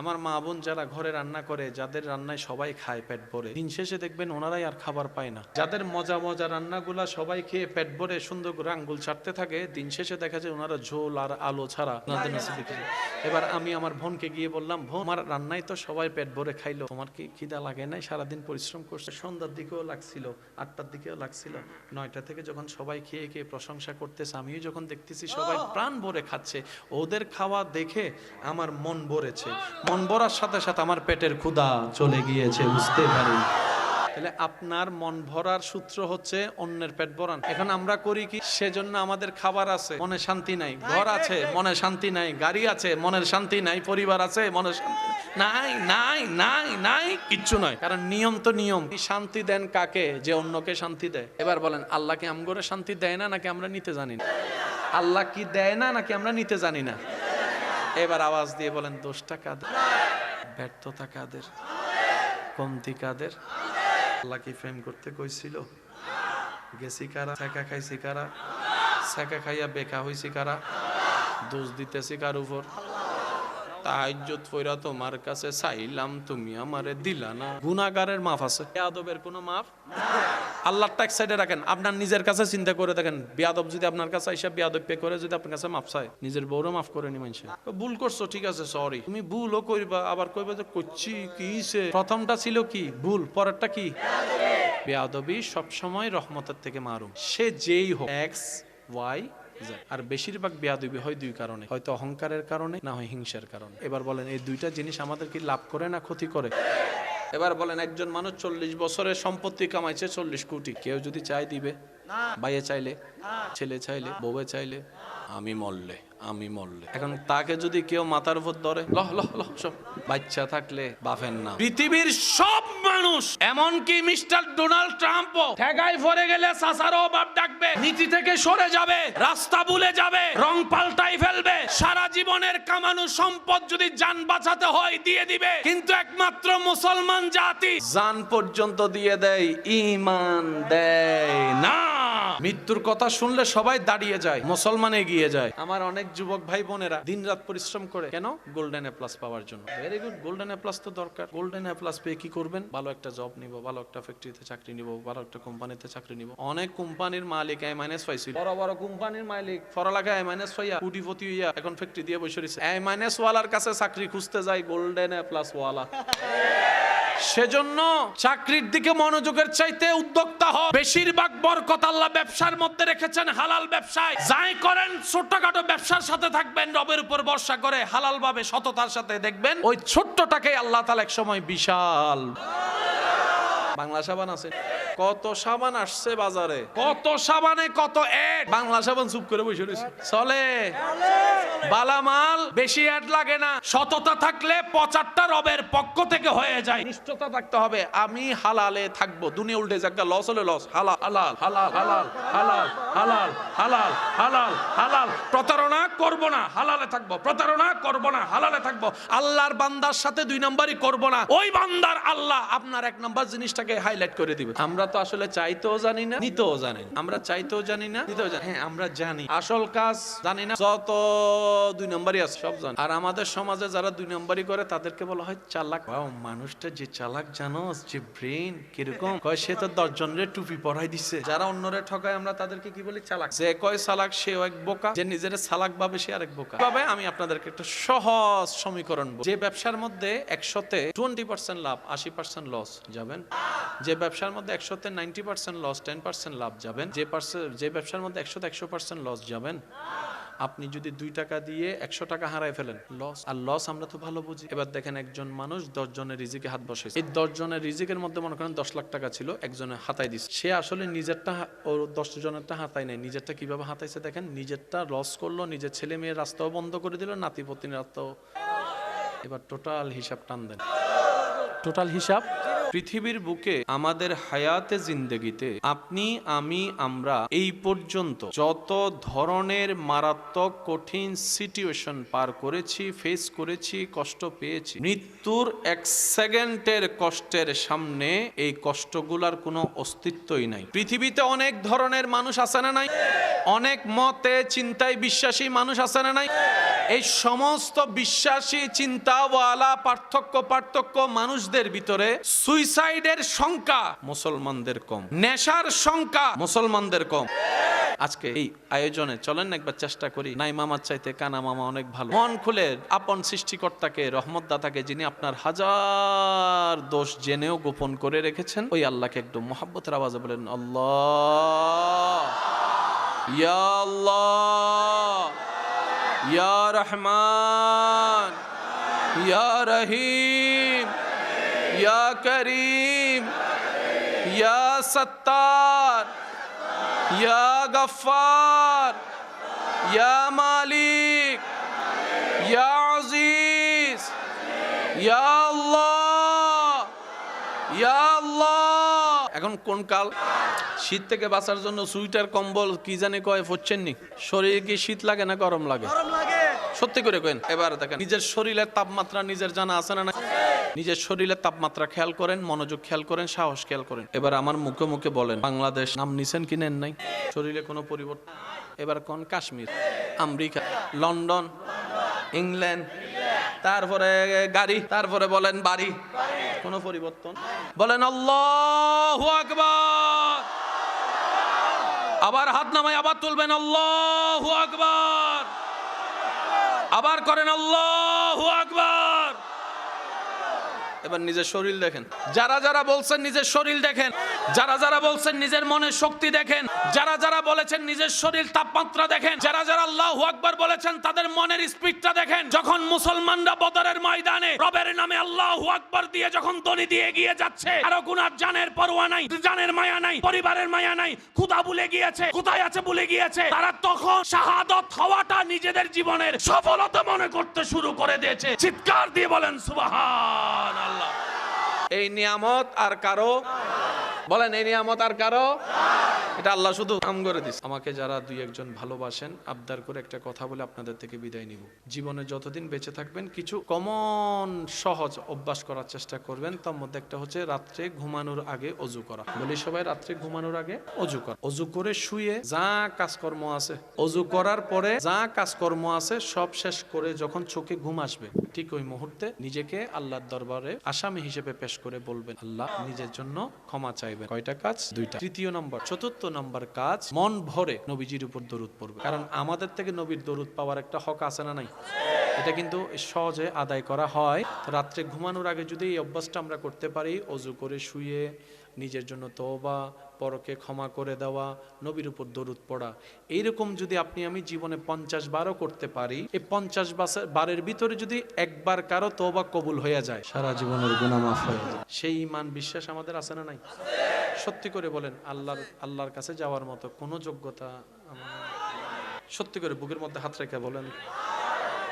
আমার মা বোন যারা ঘরে রান্না করে, যাদের রান্নায় সবাই খায় পেট ভরে, দিন শেষে দেখবেন ওনারাই আর খাবার পায় না। যাদের মজা মজা রান্নাগুলা সবাই খেয়ে পেট ভরে সুন্দর করে আঙ্গুল ছাড়তে থাকে, দিন শেষে দেখা যায় ওনারা ঝোল আর আলো ছাড়া ওনাদের নসিবে কিছু। এবার আমি আমার বোনকে গিয়ে বললাম, বোন আমার রান্নায় তো সবাই পেট ভরে খাইলো, তোমার কি খিদা লাগে নাই? সারাদিন পরিশ্রম করছে, সন্ধ্যার দিকেও লাগছিল, 8টার দিকেও লাগছিল, 9টা থেকে যখন সবাই খেয়ে খেয়ে প্রশংসা করতেছে, আমিও যখন দেখতেছি সবাই প্রাণ ভরে খাচ্ছে, ওদের খাওয়া দেখে আমার মন ভরেছে। মন ভরার সাথে সাথে আমার পেটের ক্ষুধা চলে গিয়েছে, বুঝতে পারি। তাহলে আপনার মন ভরার সূত্র হচ্ছে অন্যের পেট ভরান। এখন আমরা করি কি? সেজন্য আমাদের খাবার আছে, মনে শান্তি নাই, ঘর আছে, মনে শান্তি নাই, গাড়ি আছে, মনের শান্তি নাই, পরিবার আছে, মনের শান্তি নাই, নাই নাই নাই, কিচ্ছু নয়। কারণ নিয়ম তো নিয়ম। শান্তি দেন কাকে? যে অন্যকে শান্তি দেয়। এবার বলেন, আল্লাহ কি আমগরে শান্তি দেয় না নাকি আমরা নিতে জানি না? আল্লাহ কি দেয় না নাকি আমরা নিতে জানি না? এবার আওয়াজ দিয়ে বলেন, দোষটা কাদের? ব্যর্থতা কাদের? কমতি কাদের? আল্লাহ কি প্রেম করতে কইছিল? গেছি কারা? ছেঁকা খাইছি কারা? ছেঁকা খাইয়া বেকা হইছি কারা? দোষ দিতেছি কার উপর? তাহাজ্জুদ পড়া তোমার কাছে চাইলাম, তুমি আমারে দিলা না। গুনাহগারের মাফ আছে, বেয়াদবের কোনো মাফ? আল্লাহর ট্যাক্স সাইডে রাখেন, আপনার নিজের কাছে চিন্তা করে দেখেন, বেয়াদব যদি আপনার কাছে আইসা বেয়াদব পে করে যদি আপনার কাছে মাফ চায়, নিজের বউরও মাফ করে নি মানুষে। ভুল করছো, ঠিক আছে, সরি। তুমি ভুলও করবা, আবার কইবা যে করছি কি হইছে? প্রথমটা ছিল কি? ভুল, পরেরটা কি? বেয়াদবি সব সময় রহমতের থেকে মারুম, সে যেই হোক, এক্স ওয়াই জেড। আর বেশিরভাগ বেয়াদবি হয় 2 কারণে, হয়তো অহংকারের কারণে, না হয় হিংসার কারণে। এবার বলেন, এই 2টা জিনিস আমাদের কি লাভ করে না ক্ষতি করে? এবার বলেন, একজন মানুষ 40 বছরের সম্পত্তি কামাইছে 40 কোটি, কেউ যদি চাই দিবে? ভাইয়ে চাইলে, ছেলে চাইলে, বউয়ে চাইলে, আমি মরলে, আমি মরলে। এখন তাকে যদি কেউ মাথার উপর ধরে, লহ লহ লহ, সব বাচ্চা থাকলে বাফের না। পৃথিবীর সব মানুষ, এমনকি মিস্টার ডোনাল্ড ট্রাম্পও ঠেকায় পড়ে গেলে চাচারও বাপ ডাকবে, নীতি থেকে সরে যাবে, রাস্তা ভুলে যাবে, রং পাল্টাই ফেলবে, সারা জীবনের কামানো সম্পদ যদি জান বাঁচাতে হয় দিয়ে দিবে। কিন্তু একমাত্র মুসলমান জাতি জান পর্যন্ত দিয়ে দেয়, ঈমান দেয় না। মৃত্যুর কথা শুনলে সবাই দাঁড়িয়ে যায়, মুসলমান এগিয়ে যায়। আমার অনেক যুবক ভাই বোনেরা দিনরাত পরিশ্রম করে, কেন? গোল্ডেন এ প্লাস পাওয়ার জন্য। Very good, golden A plus তো দরকার। গোল্ডেন এ প্লাস পেয়ে কি করবেন? ভালো একটা জব নিব, ভালো একটা ফ্যাক্টরিতে চাকরি নিব, ভালো একটা কোম্পানিতে চাকরি নিব। অনেক কোম্পানির মালিক এ মাইনাস পাইছিল, বড় বড় কোম্পানির মালিক পড়ালেখা এ মাইনাস পাইয়া কোটিপতি হইয়া এখন ফ্যাক্টরি দিয়ে বসে রয়েছে। এ মাইনাস ওয়ালার কাছে চাকরি খুঁজতে যায় গোল্ডেন এ প্লাস ওয়ালা। সেজন্য চাকরির দিকে মনোযোগের চাইতে উদ্যোক্তা হও। বেশিরভাগ বরকত আল্লাহ ব্যবসার মধ্যে রেখেছেন, হালাল ব্যবসায়। যাই করেন ছোটখাটো ব্যবসার সাথে থাকবেন, রবের উপর ভরসা করে হালাল ভাবে সততার সাথে, দেখবেন ওই ছোট্টটাকে আল্লাহ তাআলা এক সময় বিশাল। বাংলা সাবান আছে, কত সাবান আসছে বাজারে, কত সাবানে কত এড। বাংলা সাবান চুপ করে বসে রয়েছে, চলে বালামাল, বেশি এড লাগে না। সততা থাকলে প্রচারটা রবের পক্ষ থেকে হয়ে যায়। নিষ্ঠতা থাকতে হবে, আমি হালালে থাকবো, দুনিয়া উল্টে যাক, লস হলে লস, হালাল হালাল হালাল হালাল হালাল হালাল হালাল হালাল হালাল। প্রতারণা করব না, হালালে থাকবো। প্রতারণা করব না, হালালে থাকবো। আল্লাহর বান্দার সাথে দুই নাম্বারই করব না, ওই বান্দার আল্লাহ আপনার এক নাম্বার জিনিসটাকে হাইলাইট করে দিবে। আমরা তো আসলে চাইতেও জানি না, নিতেও জানি না। আমরা চাইতেও জানি না, নিতেও জানি। হ্যাঁ, আমরা জানি, আসল কাজ জানি না। যত দুই নম্বরই আছে সব জানি। আর আমাদের সমাজে যারা দুই নম্বরই করে তাদেরকে বলা হয় চালাক। মানুষটা যে চালাক, জানো, যে ব্রেন কিরকম, কয় সে তো 10 জনের টুপি পরাই দিচ্ছে। যারা অন্যরে ঠকায় আমরা তাদেরকে কি বলি? চালাক। যে কয় চালাক সেও এক বোকা, যে নিজের চালাক ভাবে সে আরেক বোকা। ভাবে আমি আপনাদেরকে একটা সহজ সমীকরণ বলবো। যে ব্যবসার মধ্যে 100তে 20% লাভ, 80% লস যাবেন। যে ব্যবসার মধ্যে 100তে 90% লস, 10% লাভ যাবেন। যে ব্যবসার মধ্যে 100তে 100% লস যাবেন। আপনি যদি 2 টাকা দিয়ে 100 টাকা হারায় ফেলেন, লস। আর লস আমরা তো ভালো বুঝি। এবার দেখেন, একজন মানুষ 10 জনের রিজিকে হাত বসাইছে। এই 10 জনের রিজিকের মধ্যে মনে করেন 10 লাখ টাকা ছিল, একজনের হাতায় দিচ্ছে। সে আসলে নিজেরটা, ও 10 জনেরটা হাতায় নেই, নিজেরটা কিভাবে হাতাইছে দেখেন। নিজেরটা লস করলো, নিজের ছেলে মেয়ের রাস্তাও বন্ধ করে দিল, নাতিপতির রাস্তাও। এবার টোটাল হিসাব টান দেন, টোটাল হিসাব। পৃথিবীর বুকে আমাদের হায়াতে জিন্দেগিতে আপনি, আমি, আমরা এই পর্যন্ত যত ধরনের মারাত্মক কঠিন সিচুয়েশন পার করেছি, ফেস করেছি, কষ্ট পেয়েছি, মৃত্যুর 1 সেকেন্ডের কষ্টের সামনে এই কষ্টগুলার কোনো অস্তিত্বই নাই। পৃথিবীতে অনেক ধরনের মানুষ আছে না নাই? অনেক মতে চিন্তায় বিশ্বাসী মানুষ আছে না নাই? এই সমস্ত বিশ্বাসী, চিন্তাওয়ালা, পার্থক্য মানুষদের ভিতরে সুইসাইডের সংখ্যা মুসলমানদের কম, নেশার সংখ্যা মুসলমানদের কম। আজকে এই আয়োজনে চলেন একবার চেষ্টা করি, নাই মামার চাইতে কানা মামা অনেক ভালো। মন খুলে আপন সৃষ্টিকর্তাকে, রহমত দাতাকে, যিনি আপনার হাজার দোষ জেনেও গোপন করে রেখেছেন, ওই আল্লাহকে একটু মহব্বতের আওয়াজে বলেন, আল্লাহ, ইয়া আল্লাহ, ইয়া রহমান, ইয়া রহিম, ইয়া করিম, ইয়া সত্তার, ইয়া গফফার, ইয়া মালিক, ইয়া আজিজ, ইয়া আল্লাহ, ইয়া আল্লাহ। এখন কোন কাল? শীত থেকে বাঁচার জন্য সুইটার, কম্বল কি জানি কয় পড়ছেন নি? শরীরে কি শীত লাগে না গরম লাগে? সত্যি করে কইন। এবার দেখেন, নিজের শরীরের তাপমাত্রা নিজের জানা আছে না? নিজের শরীরের তাপমাত্রা খেয়াল করেন, মনোযোগ খেয়াল করেন, সাহস খেয়াল করেন। এবার আমার মুখে মুখে বলেন, বাংলাদেশ নাম নিছেন কি নেন নাই? শরীরে কোনো পরিবর্তন? এবার কোন? কাশ্মীর, আমেরিকা, লন্ডন, ইংল্যান্ড, তারপরে গাড়ি, তারপরে বলেন বাড়ি, কোনো পরিবর্তন? বলেন আল্লাহু আকবার। আবার হাত নামায় আবার তুলবেন, আল্লাহু আকবার। আবার করেন, আল্লাহু আকবার। এবার নিজের শরীর দেখেন। যারা যারা বলছেন নিজের শরীর দেখেন, যারা যারা বলছেন নিজের মনের শক্তি দেখেন, যারা যারা বলেছেন নিজের শরীর তাপমাত্রা দেখেন, যারা যারা আল্লাহু আকবার বলেছেন তাদের মনের স্পিডটা দেখেন। যখন মুসলমানরা বদরের ময়দানে রবের নামে আল্লাহু আকবার দিয়ে যখন ধ্বনি দিয়ে এগিয়ে যাচ্ছে, কারো গুনাহ জানের পরোয়া নাই, জানের মায়া নাই, পরিবারের মায়া নাই, খোদা ভুলে গিয়েছে, কোথায় আছে ভুলে গিয়েছে, তারা তখন শাহাদাত হওয়াটা নিজেদের জীবনের সফলতা মনে করতে শুরু করে দিয়েছে। চিৎকার দিয়ে বলেন সুবহানাল্লাহ। এই নিয়ামত আর কারো, বলেন এই নিয়ামত আর কারো, এটা আল্লাহ শুধু নাম করে দিস। আমাকে যারা দুই একজন ভালোবাসেন, আবদার করে একটা কথা বলে আপনাদের থেকে বিদায় নিব। জীবনে যতদিন বেঁচে থাকবেন কিছু কমন সহজ অভ্যাস করার চেষ্টা করবেন। তার মধ্যে একটা হচ্ছে রাত্রে ঘুমানোর আগে অজু করা। বলি সবাই রাত্রে ঘুমানোর আগে অজু করা। অজু করে শুয়ে যা কাজকর্ম আছে, অজু করার পরে যা কাজকর্ম আছে সব শেষ করে যখন চোখে ঘুম আসবে, ঠিক ওই মুহূর্তে নিজেকে আল্লাহর দরবারে আসামি হিসেবে পেশ করে বলবেন, আল্লাহ নিজের জন্য ক্ষমা চাইবেন। কয়টা কাজ? দুইটা। তৃতীয় নম্বর, চতুর্থ নম্বর কাজ, মন ভরে নবীজির উপর দরুদ পড়বে। কারণ আমাদের থেকে নবীর দরুদ পাওয়ার একটা হক আছে না নাই? এটা কিন্তু সহজে আদায় করা হয়। তো রাত্রে ঘুমানোর আগে যদি এই অভ্যাসটা আমরা করতে পারি, অজু করে শুয়ে নিজের জন্য তওবা, পরকে ক্ষমা করে দেওয়া, নবীর উপর দরুদ পড়া, এইরকম যদি আপনি আমি জীবনে 50 বারও করতে পারি, এই 50 বারের ভিতরে যদি একবার কারো তওবা কবুল হয়ে যায়, সারা জীবনের গুনাহ মাফ হয়ে যায়। সেই ঈমান বিশ্বাস আমাদের আছে না নাই? সত্যি করে বলেন, আল্লাহর কাছে যাওয়ার মতো কোনো যোগ্যতা আমাদের? সত্যি করে বুকের মধ্যে হাত রেখে বলেন।